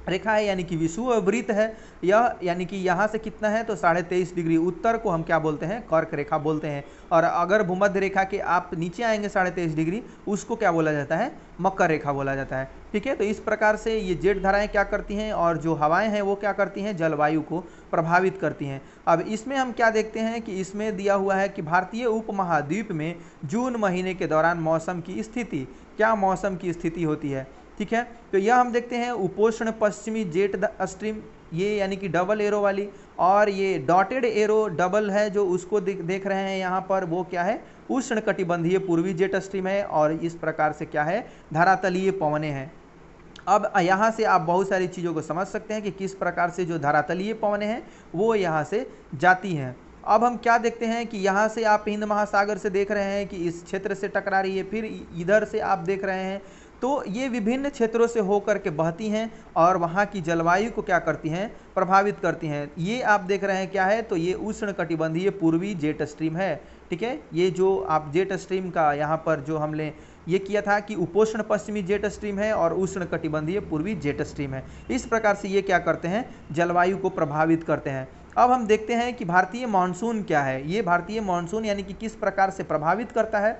रेखा है यानी कि विषुववृत्त है यह, यानी कि यहाँ से कितना है तो 23.5 डिग्री उत्तर को हम क्या बोलते हैं, कर्क रेखा बोलते हैं। और अगर भूमध्य रेखा के आप नीचे आएंगे 23.5 डिग्री, उसको क्या बोला जाता है, मकर रेखा बोला जाता है। ठीक है, तो इस प्रकार से ये जेट धाराएं क्या करती हैं और जो हवाएं हैं वो क्या करती हैं, जलवायु को प्रभावित करती हैं। अब इसमें हम क्या देखते हैं कि इसमें दिया हुआ है कि भारतीय उपमहाद्वीप में जून महीने के दौरान मौसम की स्थिति, क्या मौसम की स्थिति होती है। ठीक है, तो यह हम देखते हैं उपोष्ण पश्चिमी जेट स्ट्रीम, ये यानी कि डबल एरो वाली, और ये डॉटेड एरो डबल है जो उसको देख रहे हैं यहाँ पर, वो क्या है, उष्ण कटिबंधीय पूर्वी जेट स्ट्रीम है। और इस प्रकार से क्या है, धरातलीय पवनें हैं। अब यहाँ से आप बहुत सारी चीज़ों को समझ सकते हैं कि किस प्रकार से जो धरातलीय पवनें हैं वो यहाँ से जाती हैं। अब हम क्या देखते हैं कि यहाँ से आप हिंद महासागर से देख रहे हैं कि इस क्षेत्र से टकरा रही है, फिर इधर से आप देख रहे हैं तो ये विभिन्न क्षेत्रों से होकर के बहती हैं और वहाँ की जलवायु को क्या करती हैं, प्रभावित करती हैं। ये आप देख रहे हैं क्या है, तो ये उष्ण कटिबंधीय पूर्वी जेट स्ट्रीम है, ठीक है। ये जो आप जेट स्ट्रीम का यहाँ पर जो हमने ये किया था कि उपोष्ण पश्चिमी जेट स्ट्रीम है और उष्ण कटिबंधीय पूर्वी जेट स्ट्रीम है। इस प्रकार से ये क्या करते हैं, जलवायु को प्रभावित करते हैं। अब हम देखते हैं कि भारतीय मानसून क्या है। ये भारतीय मानसून यानी कि किस प्रकार से प्रभावित करता है।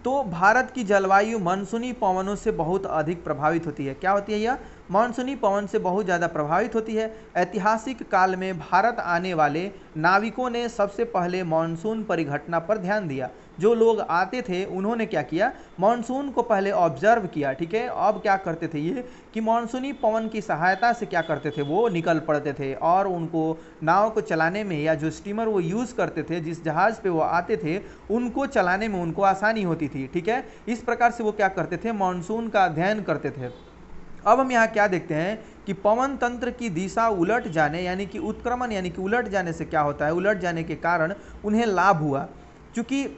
तो भारत की जलवायु मानसूनी पवनों से बहुत अधिक प्रभावित होती है। क्या होती है यह, मानसूनी पवन से बहुत ज़्यादा प्रभावित होती है। ऐतिहासिक काल में भारत आने वाले नाविकों ने सबसे पहले मानसून परिघटना पर ध्यान दिया। जो लोग आते थे उन्होंने क्या किया, मानसून को पहले ऑब्जर्व किया, ठीक है। अब क्या करते थे ये कि मानसूनी पवन की सहायता से क्या करते थे, वो निकल पड़ते थे और उनको नाव को चलाने में या जो स्टीमर वो यूज़ करते थे, जिस जहाज़ पे वो आते थे, उनको चलाने में उनको आसानी होती थी, ठीक है। इस प्रकार से वो क्या करते थे, मानसून का अध्ययन करते थे। अब हम यहाँ क्या देखते हैं कि पवन तंत्र की दिशा उलट जाने यानी कि उत्क्रमण यानी कि उलट जाने से क्या होता है, उलट जाने के कारण उन्हें लाभ हुआ, क्योंकि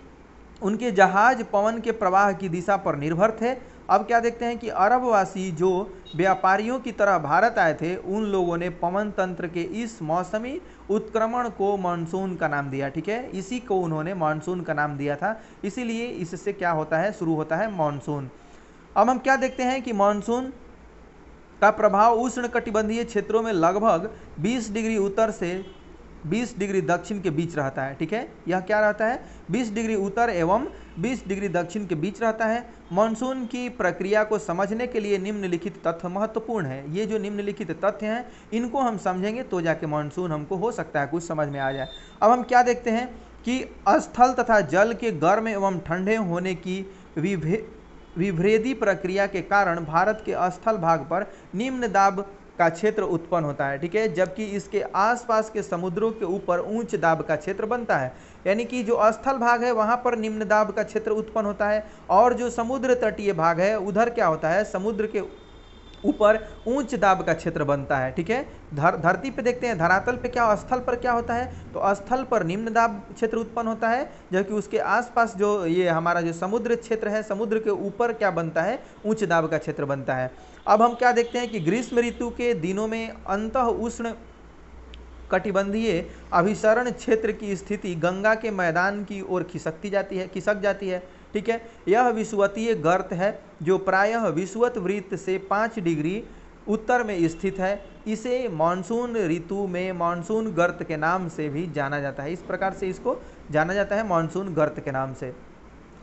उनके जहाज पवन के प्रवाह की दिशा पर निर्भर थे। अब क्या देखते हैं कि अरबवासी जो व्यापारियों की तरह भारत आए थे, उन लोगों ने पवन तंत्र के इस मौसमी उत्क्रमण को मानसून का नाम दिया, ठीक है। इसी को उन्होंने मानसून का नाम दिया था, इसीलिए इससे क्या होता है, शुरू होता है मानसून। अब हम क्या देखते हैं कि मानसून का प्रभाव उष्ण कटिबंधीय क्षेत्रों में लगभग 20 डिग्री उत्तर से 20 डिग्री दक्षिण के बीच रहता है, ठीक है। यह क्या रहता है, 20 डिग्री उत्तर एवं 20 डिग्री दक्षिण के बीच रहता है। मानसून की प्रक्रिया को समझने के लिए निम्नलिखित तथ्य महत्वपूर्ण है। ये जो निम्नलिखित तथ्य हैं, इनको हम समझेंगे तो जाके मानसून हमको हो सकता है कुछ समझ में आ जाए। अब हम क्या देखते हैं कि स्थल तथा जल के गर्म एवं ठंडे होने की विभेदी प्रक्रिया के कारण भारत के स्थल भाग पर निम्न दाब का क्षेत्र उत्पन्न होता है, ठीक है, जबकि इसके आसपास के समुद्रों के ऊपर उच्च दाब का क्षेत्र बनता है। यानी कि जो स्थल भाग है वहां पर निम्न दाब का क्षेत्र उत्पन्न होता है और जो समुद्र तटीय भाग है उधर क्या होता है, समुद्र के ऊपर उच्च दाब का क्षेत्र बनता है, ठीक है। धरती पे देखते हैं, धरातल पे क्या, स्थल पर क्या होता है, तो स्थल पर निम्न दाब क्षेत्र उत्पन्न होता है, जबकि उसके आसपास जो ये हमारा जो समुद्र क्षेत्र है, समुद्र के ऊपर क्या बनता है, उच्च दाब का क्षेत्र बनता है। अब हम क्या देखते हैं कि ग्रीष्म ऋतु के दिनों में अंतः उष्ण कटिबंधीय अभिसरण क्षेत्र की स्थिति गंगा के मैदान की ओर खिसक जाती है, ठीक है। यह विषुवतीय गर्त है जो प्रायः विषुवत वृत्त से 5 डिग्री उत्तर में स्थित है। इसे मानसून ऋतु में मानसून गर्त के नाम से भी जाना जाता है। इस प्रकार से इसको जाना जाता है मानसून गर्त के नाम से।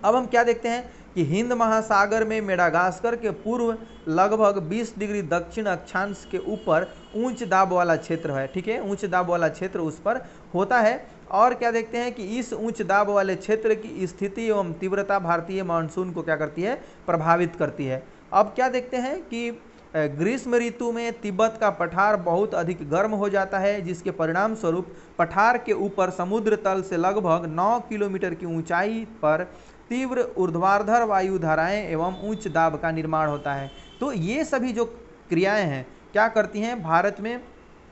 अब हम क्या देखते हैं कि हिंद महासागर में मेडागास्कर के पूर्व लगभग 20 डिग्री दक्षिण अक्षांश के ऊपर उच्च दाब वाला क्षेत्र है, ठीक है। उच्च दाब वाला क्षेत्र उस पर होता है। और क्या देखते हैं कि इस उच्च दाब वाले क्षेत्र की स्थिति एवं तीव्रता भारतीय मानसून को क्या करती है, प्रभावित करती है। अब क्या देखते हैं कि ग्रीष्म ऋतु में तिब्बत का पठार बहुत अधिक गर्म हो जाता है, जिसके परिणाम स्वरूप पठार के ऊपर समुद्र तल से लगभग 9 किलोमीटर की ऊंचाई पर तीव्र ऊर्ध्वाधर वायु धाराएं एवं उच्च दाब का निर्माण होता है। तो ये सभी जो क्रियाएं हैं क्या करती हैं भारत में,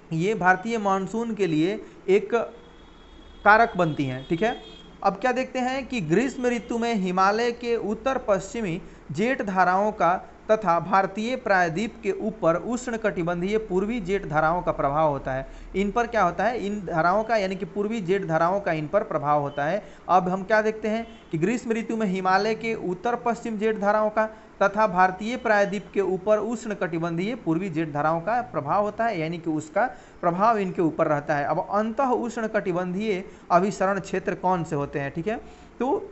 ये भारतीय मानसून के लिए एक कारक बनती हैं, ठीक है। अब क्या देखते हैं कि ग्रीष्म ऋतु में हिमालय के उत्तर पश्चिमी जेट धाराओं का तथा भारतीय प्रायद्वीप के ऊपर उष्ण कटिबंधीय पूर्वी जेट धाराओं का प्रभाव होता है। इन पर क्या होता है, इन धाराओं का यानी कि पूर्वी जेट धाराओं का इन पर प्रभाव होता है। अब हम क्या देखते हैं कि ग्रीष्म ऋतु में हिमालय के उत्तर पश्चिम जेट धाराओं का तथा भारतीय प्रायद्वीप के ऊपर उष्ण कटिबंधीय पूर्वी जेट धाराओं का प्रभाव होता है, यानी कि उसका प्रभाव इनके ऊपर रहता है। अब अंतः उष्ण कटिबंधीय अभिसरण क्षेत्र कौन से होते हैं, ठीक है। तो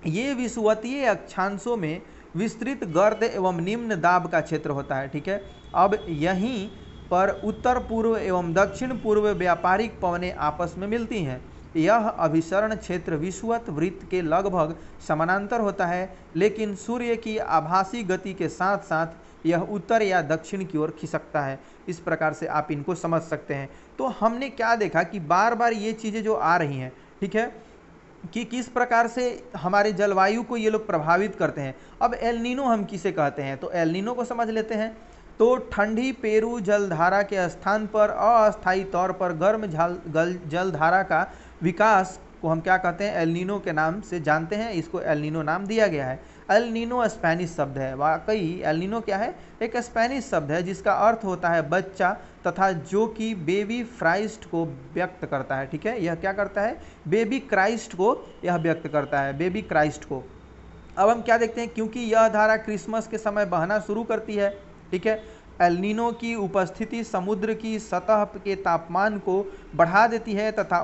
ये विषुवतीय अक्षांशों में विस्तृत गर्द एवं निम्न दाब का क्षेत्र होता है, ठीक है। अब यहीं पर उत्तर पूर्व एवं दक्षिण पूर्व व्यापारिक पवनें आपस में मिलती हैं। यह अभिसरण क्षेत्र विषुवत वृत्त के लगभग समानांतर होता है, लेकिन सूर्य की आभासी गति के साथ साथ यह उत्तर या दक्षिण की ओर खिसकता है। इस प्रकार से आप इनको समझ सकते हैं। तो हमने क्या देखा कि बार बार ये चीज़ें जो आ रही हैं, ठीक है, कि किस प्रकार से हमारे जलवायु को ये लोग प्रभावित करते हैं। अब एल नीनो हम किसे कहते हैं, तो एल नीनो को समझ लेते हैं। तो ठंडी पेरू जलधारा के स्थान पर अस्थायी तौर पर गर्म जलधारा का विकास को हम क्या कहते हैं, एल नीनो के नाम से जानते हैं। इसको एल नीनो नाम दिया गया है। एल नीनो स्पेनिश शब्द है। वाकई एल नीनो क्या है, एक स्पेनिश शब्द है जिसका अर्थ होता है बच्चा, तथा जो कि बेबी क्राइस्ट को व्यक्त करता है। ठीक है, यह क्या करता है, बेबी क्राइस्ट को यह व्यक्त करता है, बेबी क्राइस्ट को। अब हम क्या देखते हैं, क्योंकि यह धारा क्रिसमस के समय बहना शुरू करती है। ठीक है, एल नीनो की उपस्थिति समुद्र की सतह के तापमान को बढ़ा देती है तथा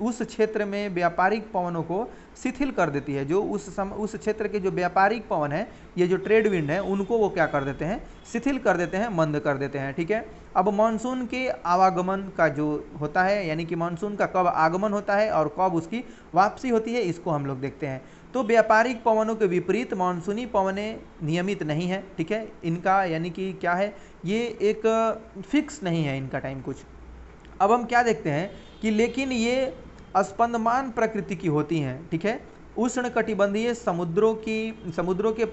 उस क्षेत्र में व्यापारिक पवनों को शिथिल कर देती है। जो उस क्षेत्र के जो व्यापारिक पवन है, ये जो ट्रेड विंड है, उनको वो क्या कर देते हैं, शिथिल कर देते हैं, मंद कर देते हैं। ठीक है, अब मानसून के आवागमन का जो होता है, यानी कि मानसून का कब आगमन होता है और कब उसकी वापसी होती है, इसको हम लोग देखते हैं। तो व्यापारिक पवनों के विपरीत मानसूनी पवनें नियमित नहीं है। ठीक है, इनका यानी कि क्या है, ये एक फिक्स नहीं है इनका टाइम कुछ। अब हम क्या देखते हैं कि लेकिन ये स्पंदमान प्रकृति की होती हैं। ठीक है, उष्णकटिबंधीय समुद्रों के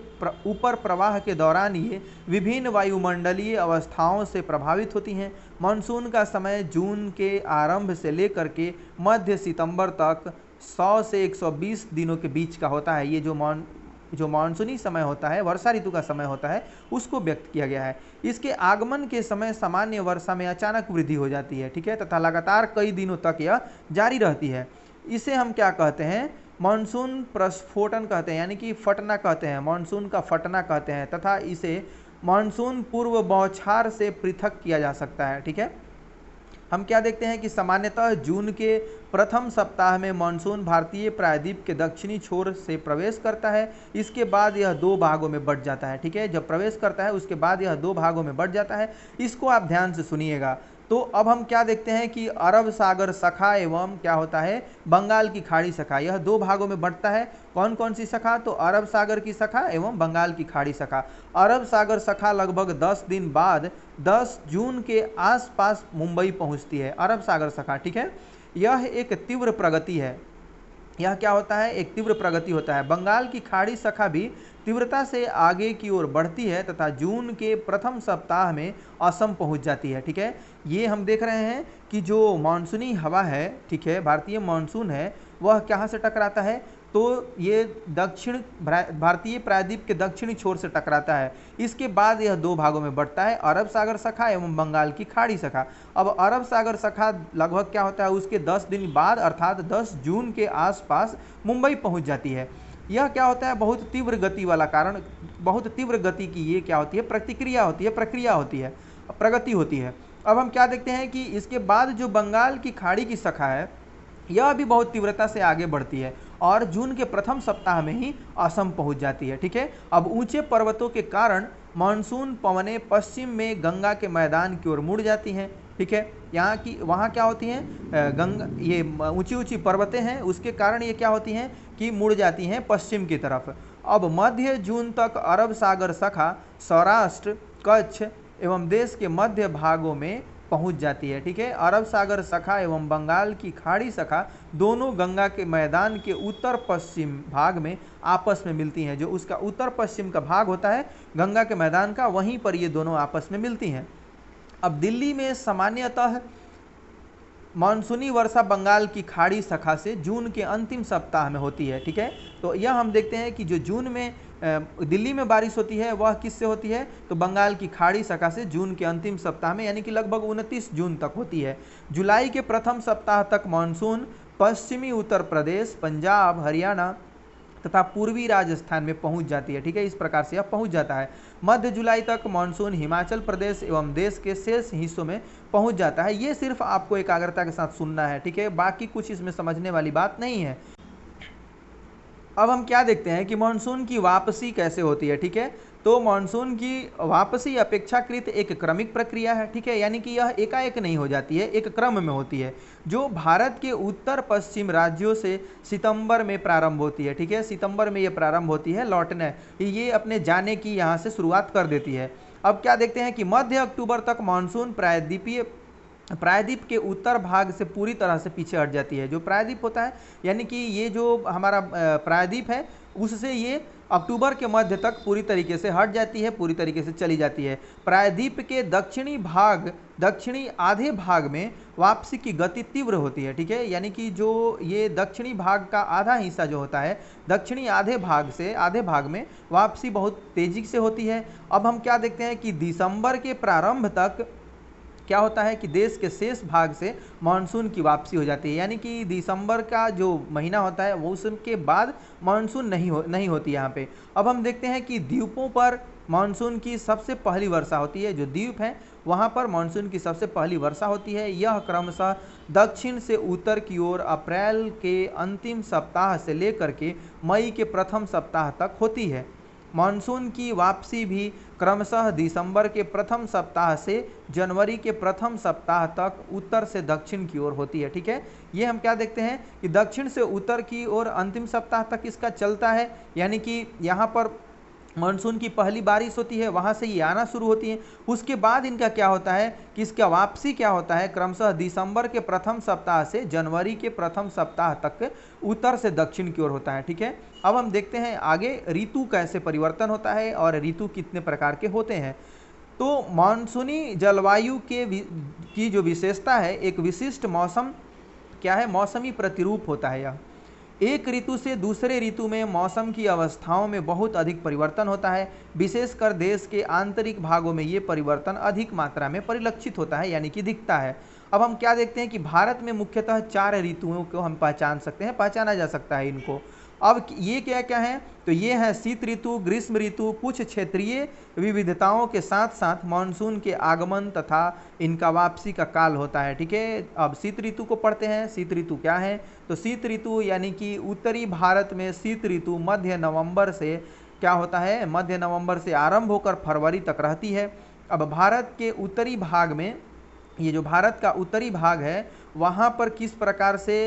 ऊपर प्रवाह के दौरान ये विभिन्न वायुमंडलीय अवस्थाओं से प्रभावित होती हैं। मानसून का समय जून के आरंभ से लेकर के मध्य सितंबर तक 100 से 120 दिनों के बीच का होता है। ये जो मानसूनी समय होता है, वर्षा ऋतु का समय होता है, उसको व्यक्त किया गया है। इसके आगमन के समय सामान्य वर्षा में अचानक वृद्धि हो जाती है। ठीक है, तथा लगातार कई दिनों तक यह जारी रहती है। इसे हम क्या कहते हैं, मानसून प्रस्फोटन कहते हैं, यानी कि फटना कहते हैं, मानसून का फटना कहते हैं, तथा इसे मानसून पूर्व बौछार से पृथक किया जा सकता है। ठीक है, हम क्या देखते हैं कि सामान्यतः जून के प्रथम सप्ताह में मानसून भारतीय प्रायद्वीप के दक्षिणी छोर से प्रवेश करता है। इसके बाद यह 2 भागों में बंट जाता है। ठीक है, जब प्रवेश करता है उसके बाद यह 2 भागों में बंट जाता है। इसको आप ध्यान से सुनिएगा। तो अब हम क्या देखते हैं कि अरब सागर शाखा एवं क्या होता है, बंगाल की खाड़ी शाखा, यह 2 भागों में बंटता है। कौन कौन सी शाखा, तो अरब सागर की शाखा एवं बंगाल की खाड़ी शाखा। अरब सागर शाखा लगभग 10 दिन बाद 10 जून के आसपास मुंबई पहुंचती है, अरब सागर शाखा। ठीक है, यह एक तीव्र प्रगति है। यह क्या होता है, एक तीव्र प्रगति होता है। बंगाल की खाड़ी शाखा भी तीव्रता से आगे की ओर बढ़ती है तथा जून के प्रथम सप्ताह में असम पहुंच जाती है। ठीक है, ये हम देख रहे हैं कि जो मानसूनी हवा है, ठीक है, भारतीय मानसून है, वह कहाँ से टकराता है, तो ये दक्षिण भारतीय प्रायद्वीप के दक्षिणी छोर से टकराता है। इसके बाद यह 2 भागों में बढ़ता है, अरब सागर शाखा एवं बंगाल की खाड़ी शाखा। अब अरब सागर शाखा लगभग क्या होता है, उसके 10 दिन बाद अर्थात 10 जून के आसपास मुंबई पहुंच जाती है। यह क्या होता है, बहुत तीव्र गति वाला कारण, बहुत तीव्र गति की ये क्या होती है, प्रतिक्रिया होती है, प्रक्रिया होती है, प्रगति होती है। अब हम क्या देखते हैं कि इसके बाद जो बंगाल की खाड़ी की शाखा है, यह भी बहुत तीव्रता से आगे बढ़ती है और जून के प्रथम सप्ताह में ही असम पहुंच जाती है। ठीक है, अब ऊंचे पर्वतों के कारण मानसून पवनें पश्चिम में गंगा के मैदान की ओर मुड़ जाती हैं। ठीक है, वहाँ क्या होती हैं, गंगा, ये ऊंची ऊंची पर्वतें हैं, उसके कारण ये क्या होती हैं कि मुड़ जाती हैं पश्चिम की तरफ। अब मध्य जून तक अरब सागर शाखा सौराष्ट्र, कच्छ एवं देश के मध्य भागों में पहुंच जाती है। ठीक है, अरब सागर शाखा एवं बंगाल की खाड़ी शाखा दोनों गंगा के मैदान के उत्तर पश्चिम भाग में आपस में मिलती हैं। जो उसका उत्तर पश्चिम का भाग होता है गंगा के मैदान का, वहीं पर ये दोनों आपस में मिलती हैं। अब दिल्ली में सामान्यतः मानसूनी वर्षा बंगाल की खाड़ी शाखा से जून के अंतिम सप्ताह में होती है। ठीक है, तो यह हम देखते हैं कि जो जून में दिल्ली में बारिश होती है वह किससे होती है, तो बंगाल की खाड़ी शाखा से जून के अंतिम सप्ताह में, यानी कि लगभग 29 जून तक होती है। जुलाई के प्रथम सप्ताह तक मानसून पश्चिमी उत्तर प्रदेश, पंजाब, हरियाणा तथा पूर्वी राजस्थान में पहुंच जाती है। ठीक है, इस प्रकार से यह पहुंच जाता है। मध्य जुलाई तक मानसून हिमाचल प्रदेश एवं देश के शेष हिस्सों में पहुंच जाता है। ये सिर्फ आपको एकाग्रता के साथ सुनना है। ठीक है, बाकी कुछ इसमें समझने वाली बात नहीं है। अब हम क्या देखते हैं कि मानसून की वापसी कैसे होती है। ठीक है, तो मानसून की वापसी अपेक्षाकृत एक क्रमिक प्रक्रिया है। ठीक है, यानी कि यह एकाएक नहीं हो जाती है, एक क्रम में होती है, जो भारत के उत्तर पश्चिम राज्यों से सितंबर में प्रारंभ होती है। ठीक है, सितंबर में यह प्रारंभ होती है, लौटने, ये अपने जाने की यहाँ से शुरुआत कर देती है। अब क्या देखते हैं कि मध्य अक्टूबर तक मानसून प्रायद्वीप के उत्तर भाग से पूरी तरह से पीछे हट जाती है। जो प्रायद्वीप होता है, यानी कि ये जो हमारा प्रायद्वीप है, उससे ये अक्टूबर के मध्य तक पूरी तरीके से हट जाती है, पूरी तरीके से चली जाती है। प्रायद्वीप के दक्षिणी आधे भाग में वापसी की गति तीव्र होती है, ठीक है। यानी कि जो ये दक्षिणी भाग का आधा हिस्सा जो होता है, दक्षिणी आधे भाग में वापसी बहुत तेजी से होती है। अब हम क्या देखते हैं कि दिसंबर के प्रारंभ तक क्या होता है कि देश के शेष भाग से मानसून की वापसी हो जाती है। यानी कि दिसंबर का जो महीना होता है वो उसके बाद मानसून नहीं होती यहाँ पे। अब हम देखते हैं कि द्वीपों पर मानसून की सबसे पहली वर्षा होती है। जो द्वीप हैं वहाँ पर मानसून की सबसे पहली वर्षा होती है। यह क्रमशः दक्षिण से उत्तर की ओर अप्रैल के अंतिम सप्ताह से लेकर के मई के प्रथम सप्ताह तक होती है। मानसून की वापसी भी क्रमशः दिसंबर के प्रथम सप्ताह से जनवरी के प्रथम सप्ताह तक उत्तर से दक्षिण की ओर होती है, ठीक है। ये हम क्या देखते हैं कि दक्षिण से उत्तर की ओर अंतिम सप्ताह तक इसका चलता है। यानी कि यहाँ पर मानसून की पहली बारिश होती है, वहाँ से ये आना शुरू होती है। उसके बाद इनका क्या होता है कि इसका वापसी क्या होता है, क्रमशः दिसंबर के प्रथम सप्ताह से जनवरी के प्रथम सप्ताह तक उत्तर से दक्षिण की ओर होता है, ठीक है। अब हम देखते हैं आगे ऋतु कैसे परिवर्तन होता है और ऋतु कितने प्रकार के होते हैं। तो मानसूनी जलवायु की जो विशेषता है, एक विशिष्ट मौसम क्या है, मौसमी प्रतिरूप होता है। यह एक ऋतु से दूसरे ऋतु में मौसम की अवस्थाओं में बहुत अधिक परिवर्तन होता है। विशेषकर देश के आंतरिक भागों में ये परिवर्तन अधिक मात्रा में परिलक्षित होता है, यानी कि दिखता है। अब हम क्या देखते हैं कि भारत में मुख्यतः 4 ऋतुओं को हम पहचाना जा सकता है इनको। अब ये क्या क्या है, तो ये है शीत ऋतु, ग्रीष्म ऋतु, कुछ क्षेत्रीय विविधताओं के साथ साथ मानसून के आगमन तथा इनका वापसी का काल होता है, ठीक है। अब शीत ऋतु को पढ़ते हैं। शीत ऋतु क्या है, तो शीत ऋतु यानी कि उत्तरी भारत में शीत ऋतु मध्य नवंबर से क्या होता है, मध्य नवंबर से आरंभ होकर फरवरी तक रहती है। अब भारत के उत्तरी भाग में, ये जो भारत का उत्तरी भाग है वहाँ पर किस प्रकार से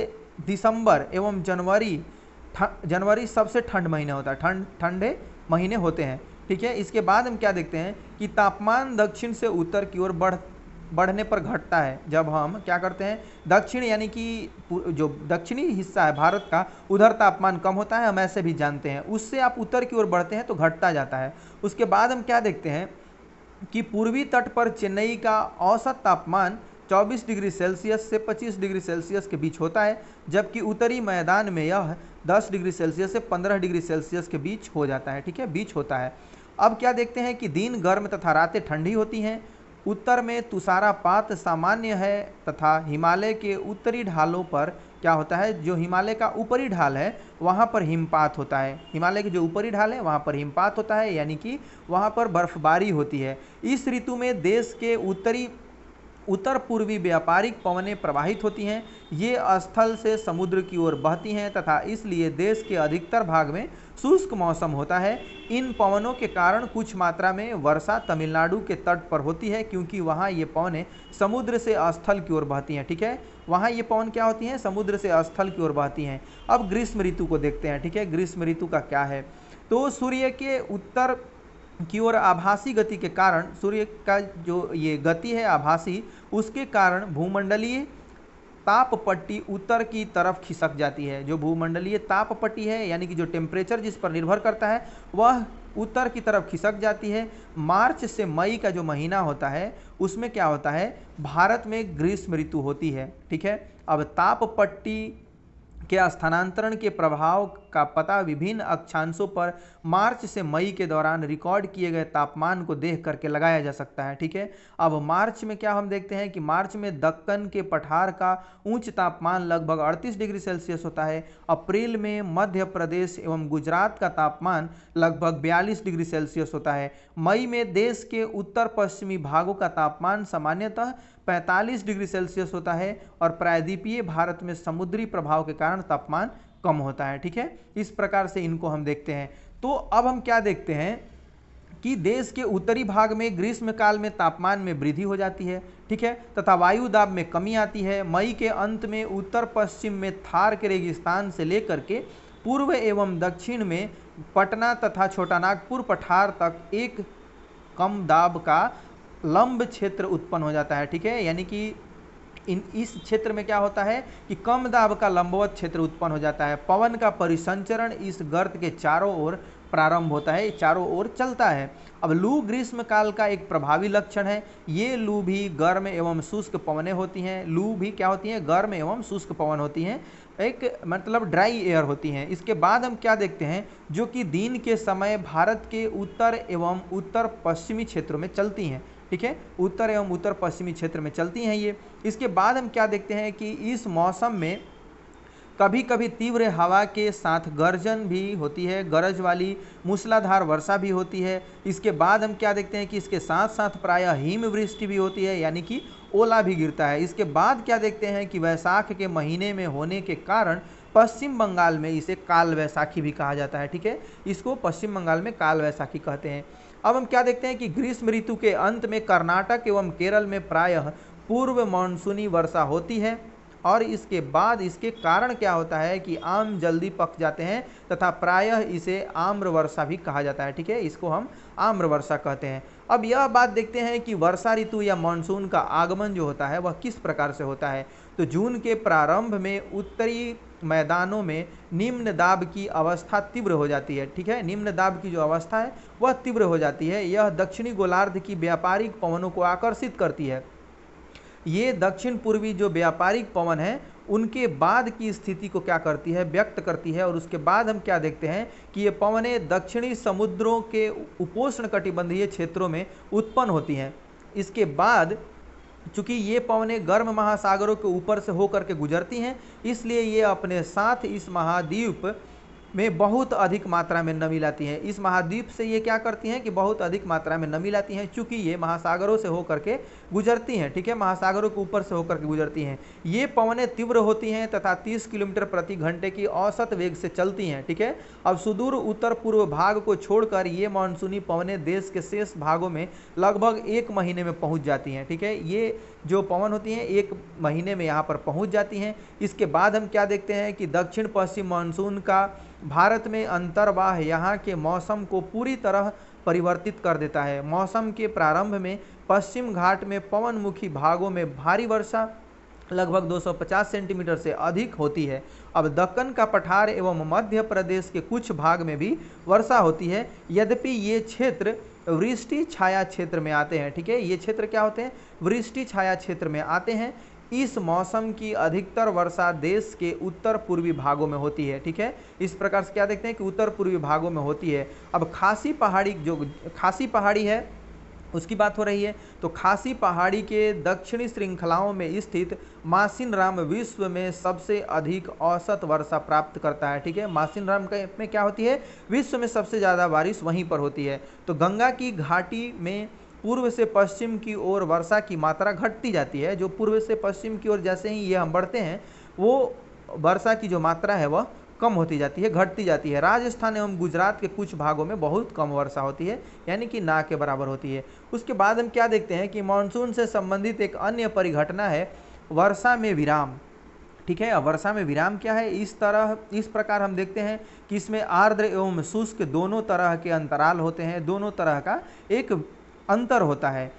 दिसंबर एवं जनवरी सबसे ठंड महीने होता है, ठंडे महीने होते हैं, ठीक है। इसके बाद हम क्या देखते हैं कि तापमान दक्षिण से उत्तर की ओर बढ़ने पर घटता है। जब हम क्या करते हैं, दक्षिण यानी कि जो दक्षिणी हिस्सा है भारत का, उधर तापमान कम होता है, हम ऐसे भी जानते हैं। उससे आप उत्तर की ओर बढ़ते हैं तो घटता जाता है। उसके बाद हम क्या देखते हैं कि पूर्वी तट पर चेन्नई का औसत तापमान 24 डिग्री सेल्सियस से 25 डिग्री सेल्सियस के बीच होता है, जबकि उत्तरी मैदान में यह 10 डिग्री सेल्सियस से 15 डिग्री सेल्सियस के बीच हो जाता है, ठीक है, बीच होता है। अब क्या देखते हैं कि दिन गर्म तथा रातें ठंडी होती हैं। उत्तर में तुषारपात सामान्य है तथा हिमालय के उत्तरी ढालों पर क्या होता है, जो हिमालय का ऊपरी ढाल है वहाँ पर हिमपात होता है। हिमालय के जो ऊपरी ढाल है वहाँ पर हिमपात होता है, यानी कि वहाँ पर बर्फबारी होती है। इस ऋतु में देश के उत्तर पूर्वी व्यापारिक पवनें प्रवाहित होती हैं। ये स्थल से समुद्र की ओर बहती हैं तथा इसलिए देश के अधिकतर भाग में शुष्क मौसम होता है। इन पवनों के कारण कुछ मात्रा में वर्षा तमिलनाडु के तट पर होती है, क्योंकि वहाँ ये पवनें समुद्र से स्थल की ओर बहती हैं, ठीक है। वहाँ ये पवन क्या होती हैं, समुद्र से स्थल की ओर बहती हैं। अब ग्रीष्म ऋतु को देखते हैं, ठीक है। ग्रीष्म ऋतु का क्या है, तो सूर्य के उत्तर की ओर आभासी गति के कारण, सूर्य का जो ये गति है आभासी, उसके कारण भूमंडलीय ताप पट्टी उत्तर की तरफ खिसक जाती है। जो भूमंडलीय ताप पट्टी है यानी कि जो टेम्परेचर जिस पर निर्भर करता है वह उत्तर की तरफ खिसक जाती है। मार्च से मई का जो महीना होता है उसमें क्या होता है, भारत में ग्रीष्म ऋतु होती है, ठीक है। अब ताप पट्टी के स्थानांतरण के प्रभाव का पता विभिन्न अक्षांशों पर मार्च से मई के दौरान रिकॉर्ड किए गए तापमान को देख करके लगाया जा सकता है, ठीक है। अब मार्च में क्या हम देखते हैं कि मार्च में दक्कन के पठार का उच्च तापमान लगभग 38 डिग्री सेल्सियस होता है। अप्रैल में मध्य प्रदेश एवं गुजरात का तापमान लगभग 42 डिग्री सेल्सियस होता है। मई में देश के उत्तर पश्चिमी भागों का तापमान सामान्यतः 45 डिग्री सेल्सियस होता है और प्रायद्वीपीय भारत में समुद्री प्रभाव के कारण तापमान कम होता है, ठीक है। इस प्रकार से इनको हम देखते हैं। तो अब हम क्या देखते हैं कि देश के उत्तरी भाग में ग्रीष्म काल में तापमान में वृद्धि हो जाती है, ठीक है, तथा वायु दाब में कमी आती है। मई के अंत में उत्तर पश्चिम में थार के रेगिस्तान से लेकर के पूर्व एवं दक्षिण में पटना तथा छोटा नागपुर पठार तक एक कम दाब का लंब क्षेत्र उत्पन्न हो जाता है, ठीक है। यानी कि इस क्षेत्र में क्या होता है कि कम दाब का लंबवत क्षेत्र उत्पन्न हो जाता है। पवन का परिसंचरण इस गर्त के चारों ओर प्रारंभ होता है, चारों ओर चलता है। अब लू ग्रीष्म काल का एक प्रभावी लक्षण है। ये लू भी गर्म एवं शुष्क पवनें होती हैं। लू भी क्या होती हैं? गर्म एवं शुष्क पवन होती हैं, एक मतलब ड्राई एयर होती हैं। इसके बाद हम क्या देखते हैं, जो कि दिन के समय भारत के उत्तर एवं उत्तर पश्चिमी क्षेत्रों में चलती हैं। ठीक है, उत्तर एवं उत्तर पश्चिमी क्षेत्र में चलती हैं ये। इसके बाद हम क्या देखते हैं कि इस मौसम में कभी कभी तीव्र हवा के साथ गर्जन भी होती है, गरज वाली मूसलाधार वर्षा भी होती है। इसके बाद हम क्या देखते हैं कि इसके साथ साथ प्रायः हिमवृष्टि भी होती है, यानी कि ओला भी गिरता है। इसके बाद क्या देखते हैं कि वैशाख के महीने में होने के कारण पश्चिम बंगाल में इसे काल वैशाखी भी कहा जाता है। ठीक है, इसको पश्चिम बंगाल में काल वैशाखी कहते हैं। अब हम क्या देखते हैं कि ग्रीष्म ऋतु के अंत में कर्नाटक एवं केरल में प्रायः पूर्व मानसूनी वर्षा होती है, और इसके बाद इसके कारण क्या होता है कि आम जल्दी पक जाते हैं तथा प्रायः इसे आम्र वर्षा भी कहा जाता है। ठीक है, इसको हम आम्र वर्षा कहते हैं। अब यह बात देखते हैं कि वर्षा ऋतु या मानसून का आगमन जो होता है वह किस प्रकार से होता है। तो जून के प्रारंभ में उत्तरी मैदानों में निम्न दाब की अवस्था तीव्र हो जाती है। ठीक है, निम्न दाब की जो अवस्था है वह तीव्र हो जाती है। यह दक्षिणी गोलार्ध की व्यापारिक पवनों को आकर्षित करती है। ये दक्षिण पूर्वी जो व्यापारिक पवन है उनके बाद की स्थिति को क्या करती है, व्यक्त करती है। और उसके बाद हम क्या देखते हैं कि ये पवनें दक्षिणी समुद्रों के उपोष्ण कटिबंधीय क्षेत्रों में उत्पन्न होती हैं। इसके बाद चूंकि ये पवनें गर्म महासागरों के ऊपर से होकर के गुजरती हैं, इसलिए ये अपने साथ इस महाद्वीप में बहुत अधिक मात्रा में नमी लाती हैं। इस महाद्वीप से ये क्या करती हैं कि बहुत अधिक मात्रा में नमी लाती हैं, चूंकि ये महासागरों से होकर के गुजरती हैं। ठीक है, महासागरों के ऊपर से होकर के गुजरती हैं। ये पवनें तीव्र होती हैं तथा 30 किलोमीटर प्रति घंटे की औसत वेग से चलती हैं। ठीक है, अब सुदूर उत्तर पूर्व भाग को छोड़कर ये मानसूनी पवनें देश के शेष भागों में लगभग 1 महीने में पहुंच जाती हैं। ठीक है, ये जो पवन होती हैं 1 महीने में यहाँ पर पहुंच जाती हैं। इसके बाद हम क्या देखते हैं कि दक्षिण पश्चिम मानसून का भारत में अंतर्वाह यहाँ के मौसम को पूरी तरह परिवर्तित कर देता है। मौसम के प्रारंभ में पश्चिम घाट में पवनमुखी भागों में भारी वर्षा लगभग 250 सेंटीमीटर से अधिक होती है। अब दक्कन का पठार एवं मध्य प्रदेश के कुछ भाग में भी वर्षा होती है, यद्यपि ये क्षेत्र वृष्टि छाया क्षेत्र में आते हैं। ठीक है, ये क्षेत्र क्या होते हैं, वृष्टि छाया क्षेत्र में आते हैं। इस मौसम की अधिकतर वर्षा देश के उत्तर पूर्वी भागों में होती है। ठीक है, इस प्रकार से क्या देखते हैं कि उत्तर पूर्वी भागों में होती है। अब खासी पहाड़ी, जो खासी पहाड़ी है उसकी बात हो रही है, तो खासी पहाड़ी के दक्षिणी श्रृंखलाओं में स्थित मासिनराम विश्व में सबसे अधिक औसत वर्षा प्राप्त करता है। ठीक है, मासिनराम में क्या होती है, विश्व में सबसे ज़्यादा बारिश वहीं पर होती है। तो गंगा की घाटी में पूर्व से पश्चिम की ओर वर्षा की मात्रा घटती जाती है। जो पूर्व से पश्चिम की ओर जैसे ही ये हम बढ़ते हैं, वो वर्षा की जो मात्रा है वह कम होती जाती है, घटती जाती है। राजस्थान एवं गुजरात के कुछ भागों में बहुत कम वर्षा होती है, यानी कि ना के बराबर होती है। उसके बाद हम क्या देखते हैं कि मानसून से संबंधित एक अन्य परिघटना है वर्षा में विराम। ठीक है, अब वर्षा में विराम क्या है, इस प्रकार हम देखते हैं कि इसमें आर्द्र एवं शुष्क दोनों तरह के अंतराल होते हैं, दोनों तरह का एक अंतर होता है।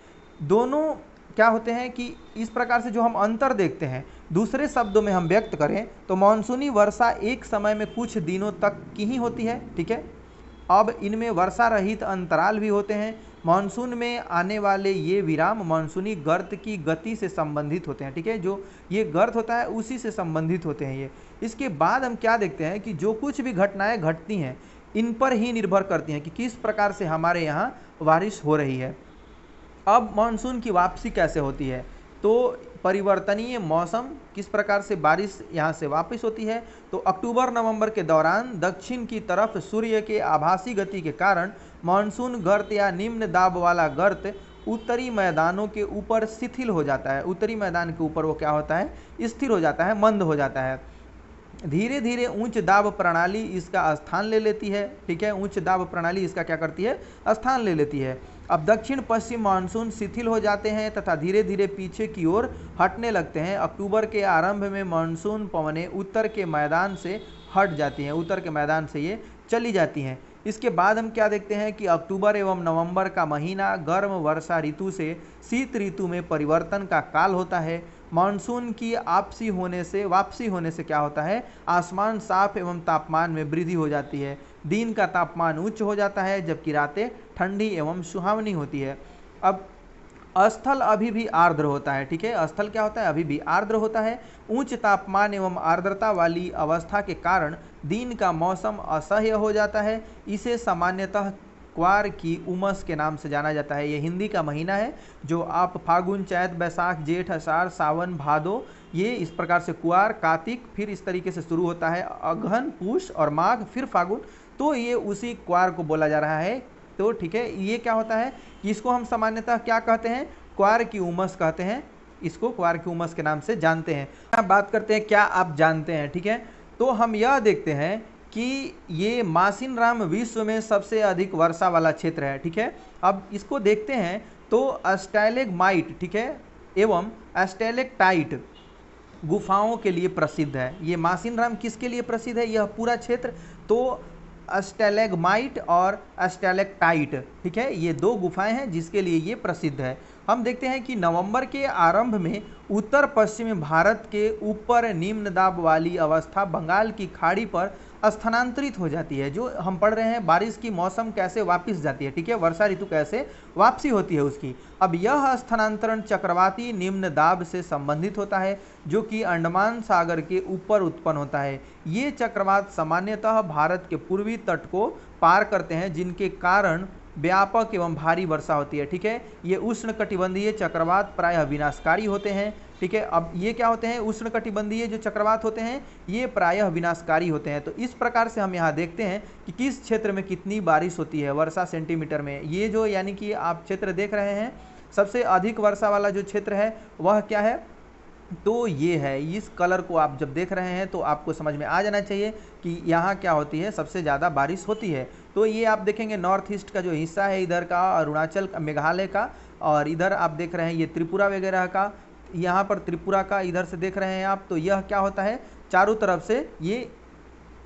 दोनों क्या होते हैं कि इस प्रकार से जो हम अंतर देखते हैं, दूसरे शब्दों में हम व्यक्त करें तो मानसूनी वर्षा एक समय में कुछ दिनों तक की ही होती है। ठीक है, अब इनमें वर्षा रहित अंतराल भी होते हैं। मानसून में आने वाले ये विराम मानसूनी गर्त की गति से संबंधित होते हैं। ठीक है, जो ये गर्त होता है उसी से संबंधित होते हैं ये। इसके बाद हम क्या देखते हैं कि जो कुछ भी घटनाएं घटती हैं इन पर ही निर्भर करती हैं कि किस प्रकार से हमारे यहाँ बारिश हो रही है। अब मानसून की वापसी कैसे होती है, तो परिवर्तनीय मौसम किस प्रकार से बारिश यहाँ से वापस होती है। तो अक्टूबर नवंबर के दौरान दक्षिण की तरफ सूर्य के आभासी गति के कारण मानसून गर्त या निम्न दाब वाला गर्त उत्तरी मैदानों के ऊपर शिथिल हो जाता है। उत्तरी मैदान के ऊपर वो क्या होता है, स्थिर हो जाता है, मंद हो जाता है। धीरे धीरे उच्च दाब प्रणाली इसका स्थान ले लेती है। ठीक है, उच्च दाब प्रणाली इसका क्या करती है, स्थान ले लेती है। अब दक्षिण पश्चिम मानसून शिथिल हो जाते हैं तथा धीरे धीरे पीछे की ओर हटने लगते हैं। अक्टूबर के आरंभ में मानसून पवनें उत्तर के मैदान से हट जाती हैं, उत्तर के मैदान से ये चली जाती हैं। इसके बाद हम क्या देखते हैं कि अक्टूबर एवं नवंबर का महीना गर्म वर्षा ऋतु से शीत ऋतु में परिवर्तन का काल होता है। मानसून की वापसी होने से क्या होता है, आसमान साफ एवं तापमान में वृद्धि हो जाती है। दिन का तापमान उच्च हो जाता है जबकि रातें ठंडी एवं सुहावनी होती है। अब स्थल अभी भी आर्द्र होता है, ठीक है, स्थल क्या होता है, अभी भी आर्द्र होता है। उच्च तापमान एवं आर्द्रता वाली अवस्था के कारण दिन का मौसम असह्य हो जाता है। इसे सामान्यतः क्वार की उमस के नाम से जाना जाता है। ये हिंदी का महीना है जो आप फागुन, चैत, बैसाख, जेठ, आषाढ़, सावन, भादो, ये इस प्रकार से कुआर, कार्तिक, फिर इस तरीके से शुरू होता है, अगहन, पूष और माघ, फिर फागुन, तो ये उसी क्वार को बोला जा रहा है। तो ठीक है, ये क्या होता है, इसको हम सामान्यतः क्या कहते हैं, क्वार की उमस कहते हैं। इसको क्वार की उमस के नाम से जानते हैं। अब बात करते हैं क्या आप जानते हैं, ठीक है। तो हम यह देखते हैं कि ये मासिनराम विश्व में सबसे अधिक वर्षा वाला क्षेत्र है, ठीक है। अब इसको देखते हैं तो स्टैलेग्माइट, ठीक है, एवं स्टैलेक्टाइट गुफाओं के लिए प्रसिद्ध है। ये मासिनराम किसके लिए प्रसिद्ध है, यह पूरा क्षेत्र, तो स्टैलेग्माइट और स्टैलेक्टाइट, ठीक है, ये दो गुफाएं हैं जिसके लिए ये प्रसिद्ध है। हम देखते हैं कि नवंबर के आरंभ में उत्तर पश्चिमी भारत के ऊपर निम्न दाब वाली अवस्था बंगाल की खाड़ी पर स्थानांतरित हो जाती है। जो हम पढ़ रहे हैं बारिश की मौसम कैसे वापस जाती है, ठीक है, वर्षा ऋतु कैसे वापसी होती है उसकी। अब यह स्थानांतरण चक्रवाती निम्न दाब से संबंधित होता है जो कि अंडमान सागर के ऊपर उत्पन्न होता है। ये चक्रवात सामान्यतः भारत के पूर्वी तट को पार करते हैं जिनके कारण व्यापक एवं भारी वर्षा होती है, ठीक है। ये उष्णकटिबंधीय चक्रवात प्रायः विनाशकारी होते हैं, ठीक है। अब ये क्या होते हैं, उष्णकटिबंधीय जो चक्रवात होते हैं ये प्रायः विनाशकारी होते हैं। तो इस प्रकार से हम यहाँ देखते हैं कि किस क्षेत्र में कितनी बारिश होती है वर्षा सेंटीमीटर में। ये जो यानी कि आप क्षेत्र देख रहे हैं, सबसे अधिक वर्षा वाला जो क्षेत्र है वह क्या है, तो ये है। इस कलर को आप जब देख रहे हैं तो आपको समझ में आ जाना चाहिए कि यहाँ क्या होती है, सबसे ज़्यादा बारिश होती है। तो ये आप देखेंगे नॉर्थ ईस्ट का जो हिस्सा है इधर का, अरुणाचल, मेघालय का, और इधर आप देख रहे हैं ये त्रिपुरा वगैरह का, यहाँ पर त्रिपुरा का इधर से देख रहे हैं आप, तो यह क्या होता है, चारों तरफ से ये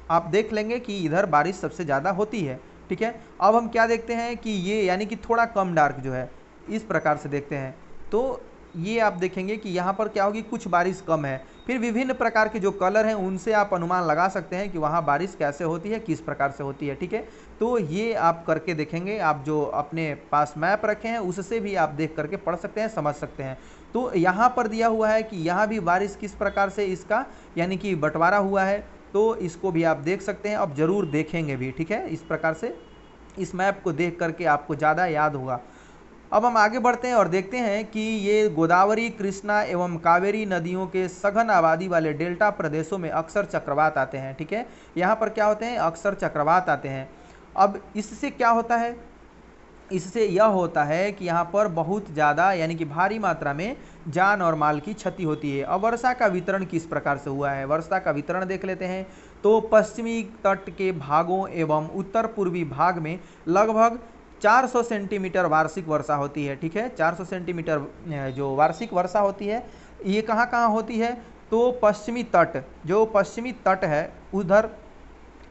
आप देख लेंगे कि इधर बारिश सबसे ज़्यादा होती है, ठीक है। अब हम क्या देखते हैं कि ये यानी कि थोड़ा कम डार्क जो है, इस प्रकार से देखते हैं तो ये आप देखेंगे कि यहाँ पर क्या होगी, कुछ बारिश कम है। फिर विभिन्न प्रकार के जो कलर हैं उनसे आप अनुमान लगा सकते हैं कि वहाँ बारिश कैसे होती है, किस प्रकार से होती है, ठीक है। तो ये आप करके देखेंगे, आप जो अपने पास मैप रखे हैं उससे भी आप देख करके पढ़ सकते हैं, समझ सकते हैं। तो यहाँ पर दिया हुआ है कि यहाँ भी बारिश किस प्रकार से इसका यानी कि बंटवारा हुआ है, तो इसको भी आप देख सकते हैं। अब ज़रूर देखेंगे भी, ठीक है। इस प्रकार से इस मैप को देख करके आपको ज़्यादा याद होगा। अब हम आगे बढ़ते हैं और देखते हैं कि ये गोदावरी, कृष्णा एवं कावेरी नदियों के सघन आबादी वाले डेल्टा प्रदेशों में अक्सर चक्रवात आते हैं, ठीक है। यहाँ पर क्या होते हैं, अक्सर चक्रवात आते हैं। अब इससे क्या होता है, इससे यह होता है कि यहाँ पर बहुत ज़्यादा यानी कि भारी मात्रा में जान और माल की क्षति होती है। अब वर्षा का वितरण किस प्रकार से हुआ है, वर्षा का वितरण देख लेते हैं। तो पश्चिमी तट के भागों एवं उत्तर पूर्वी भाग में लगभग 400 सेंटीमीटर वार्षिक वर्षा होती है, ठीक है। 400 सेंटीमीटर जो वार्षिक वर्षा होती है ये कहाँ कहाँ होती है, तो पश्चिमी तट, जो पश्चिमी तट है उधर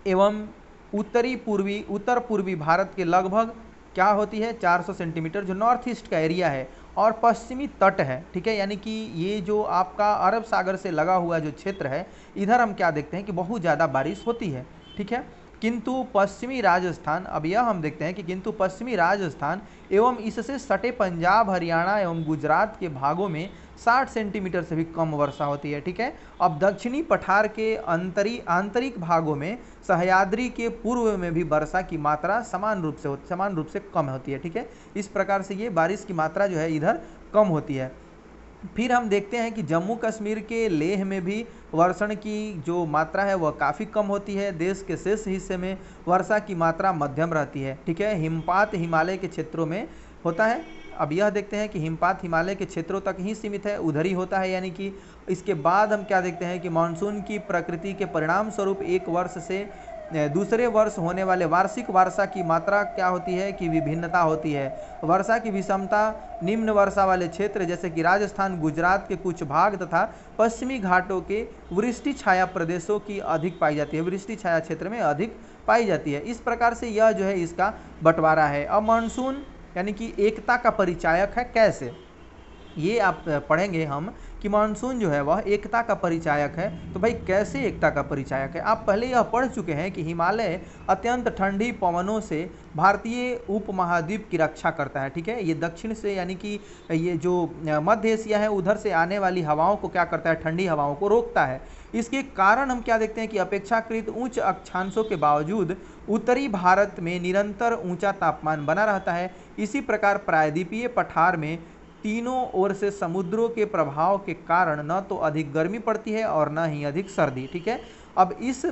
एवं उत्तर पूर्वी भारत के लगभग क्या होती है 400 सेंटीमीटर, जो नॉर्थ ईस्ट का एरिया है और पश्चिमी तट है, ठीक है। यानी कि ये जो आपका अरब सागर से लगा हुआ जो क्षेत्र है इधर हम क्या देखते हैं कि बहुत ज़्यादा बारिश होती है, ठीक है। किंतु पश्चिमी राजस्थान, अब यह हम देखते हैं कि किंतु पश्चिमी राजस्थान एवं इससे सटे पंजाब, हरियाणा एवं गुजरात के भागों में 60 सेंटीमीटर से भी कम वर्षा होती है, ठीक है। अब दक्षिणी पठार के आंतरिक भागों में सह्याद्री के पूर्व में भी वर्षा की मात्रा समान रूप से कम होती है, ठीक है। इस प्रकार से ये बारिश की मात्रा जो है इधर कम होती है। फिर हम देखते हैं कि जम्मू कश्मीर के लेह में भी वर्षण की जो मात्रा है वह काफ़ी कम होती है। देश के शेष हिस्से में वर्षा की मात्रा मध्यम रहती है, ठीक है। हिमपात हिमालय के क्षेत्रों में होता है। अब यह देखते हैं कि हिमपात हिमालय के क्षेत्रों तक ही सीमित है, उधर ही होता है। यानी कि इसके बाद हम क्या देखते हैं कि मानसून की प्रकृति के परिणाम स्वरूप एक वर्ष से दूसरे वर्ष होने वाले वार्षिक वर्षा की मात्रा क्या होती है कि विभिन्नता होती है। वर्षा की विषमता निम्न वर्षा वाले क्षेत्र जैसे कि राजस्थान, गुजरात के कुछ भाग तथा पश्चिमी घाटों के वृष्टि छाया प्रदेशों की अधिक पाई जाती है, वृष्टि छाया क्षेत्र में अधिक पाई जाती है। इस प्रकार से यह जो है इसका बंटवारा है। अब मानसून यानी कि एकता का परिचायक है कैसे, ये आप पढ़ेंगे हम कि मानसून जो है वह एकता का परिचायक है। तो भाई कैसे एकता का परिचायक है? आप पहले यह पढ़ चुके हैं कि हिमालय अत्यंत ठंडी पवनों से भारतीय उपमहाद्वीप की रक्षा करता है। ठीक है, ये दक्षिण से यानी कि ये जो मध्य एशिया है उधर से आने वाली हवाओं को क्या करता है, ठंडी हवाओं को रोकता है। इसके कारण हम क्या देखते हैं कि अपेक्षाकृत उच्च अक्षांशों के बावजूद उत्तरी भारत में निरंतर ऊंचा तापमान बना रहता है। इसी प्रकार प्रायद्वीपीय पठार में तीनों ओर से समुद्रों के प्रभाव के कारण न तो अधिक गर्मी पड़ती है और न ही अधिक सर्दी। ठीक है, अब इस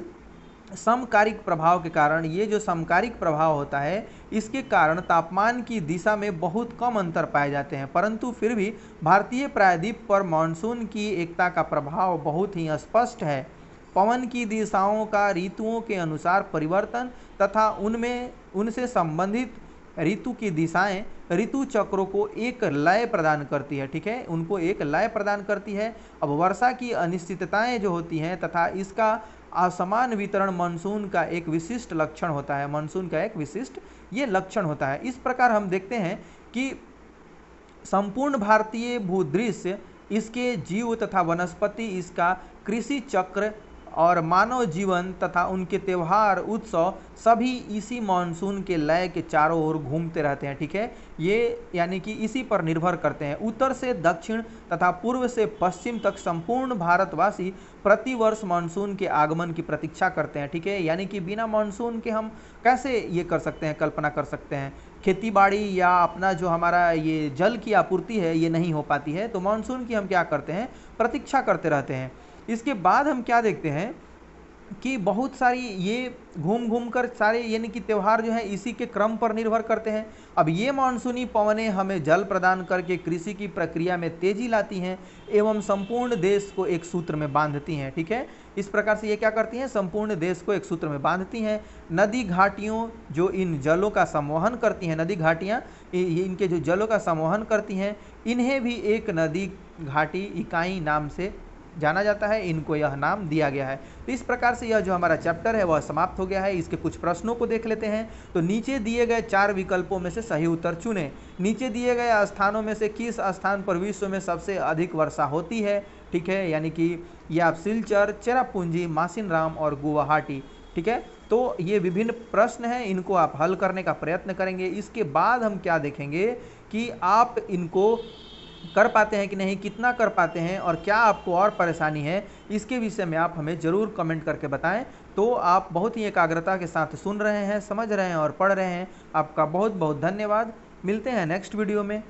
समकालिक प्रभाव के कारण, ये जो समकालिक प्रभाव होता है इसके कारण तापमान की दिशा में बहुत कम अंतर पाए जाते हैं, परंतु फिर भी भारतीय प्रायद्वीप पर मानसून की एकता का प्रभाव बहुत ही स्पष्ट है। पवन की दिशाओं का ऋतुओं के अनुसार परिवर्तन तथा उनसे संबंधित ऋतु की दिशाएं ऋतु चक्रों को एक लय प्रदान करती है। ठीक है, उनको एक लय प्रदान करती है। अब वर्षा की अनिश्चितताएं जो होती हैं तथा इसका असमान वितरण मानसून का एक विशिष्ट लक्षण होता है। मानसून का एक विशिष्ट ये लक्षण होता है। इस प्रकार हम देखते हैं कि संपूर्ण भारतीय भूदृश्य, इसके जीव तथा वनस्पति, इसका कृषि चक्र और मानव जीवन तथा उनके त्यौहार उत्सव सभी इसी मानसून के लय के चारों ओर घूमते रहते हैं। ठीक है, ये यानी कि इसी पर निर्भर करते हैं। उत्तर से दक्षिण तथा पूर्व से पश्चिम तक संपूर्ण भारतवासी प्रतिवर्ष मानसून के आगमन की प्रतीक्षा करते हैं। ठीक है, यानी कि बिना मानसून के हम कैसे ये कर सकते हैं, कल्पना कर सकते हैं, खेती बाड़ी या अपना जो हमारा ये जल की आपूर्ति है ये नहीं हो पाती है, तो मानसून की हम क्या करते हैं, प्रतीक्षा करते रहते हैं। इसके बाद हम क्या देखते हैं कि बहुत सारी ये घूम घूम कर सारे यानी कि त्यौहार जो है इसी के क्रम पर निर्भर करते हैं। अब ये मानसूनी पवनें हमें जल प्रदान करके कृषि की प्रक्रिया में तेजी लाती हैं एवं संपूर्ण देश को एक सूत्र में बांधती हैं। ठीक है, इस प्रकार से ये क्या करती हैं, संपूर्ण देश को एक सूत्र में बांधती हैं। नदी घाटियों जो इन जलों का संवहन करती हैं, नदी घाटियाँ इनके जो जलों का संवहन करती हैं, इन्हें भी एक नदी घाटी इकाई नाम से जाना जाता है, इनको यह नाम दिया गया है। तो इस प्रकार से यह जो हमारा चैप्टर है वह समाप्त हो गया है। इसके कुछ प्रश्नों को देख लेते हैं। तो नीचे दिए गए 4 विकल्पों में से सही उत्तर चुनें। नीचे दिए गए स्थानों में से किस स्थान पर विश्व में सबसे अधिक वर्षा होती है? ठीक है, यानी कि ये आप सिलचर, चेरापूंजी, मासिनराम और गुवाहाटी। ठीक है, तो ये विभिन्न प्रश्न हैं, इनको आप हल करने का प्रयत्न करेंगे। इसके बाद हम क्या देखेंगे कि आप इनको कर पाते हैं कि नहीं, कितना कर पाते हैं और क्या आपको और परेशानी है, इसके विषय में आप हमें ज़रूर कमेंट करके बताएं। तो आप बहुत ही एकाग्रता के साथ सुन रहे हैं, समझ रहे हैं और पढ़ रहे हैं। आपका बहुत बहुत धन्यवाद। मिलते हैं नेक्स्ट वीडियो में।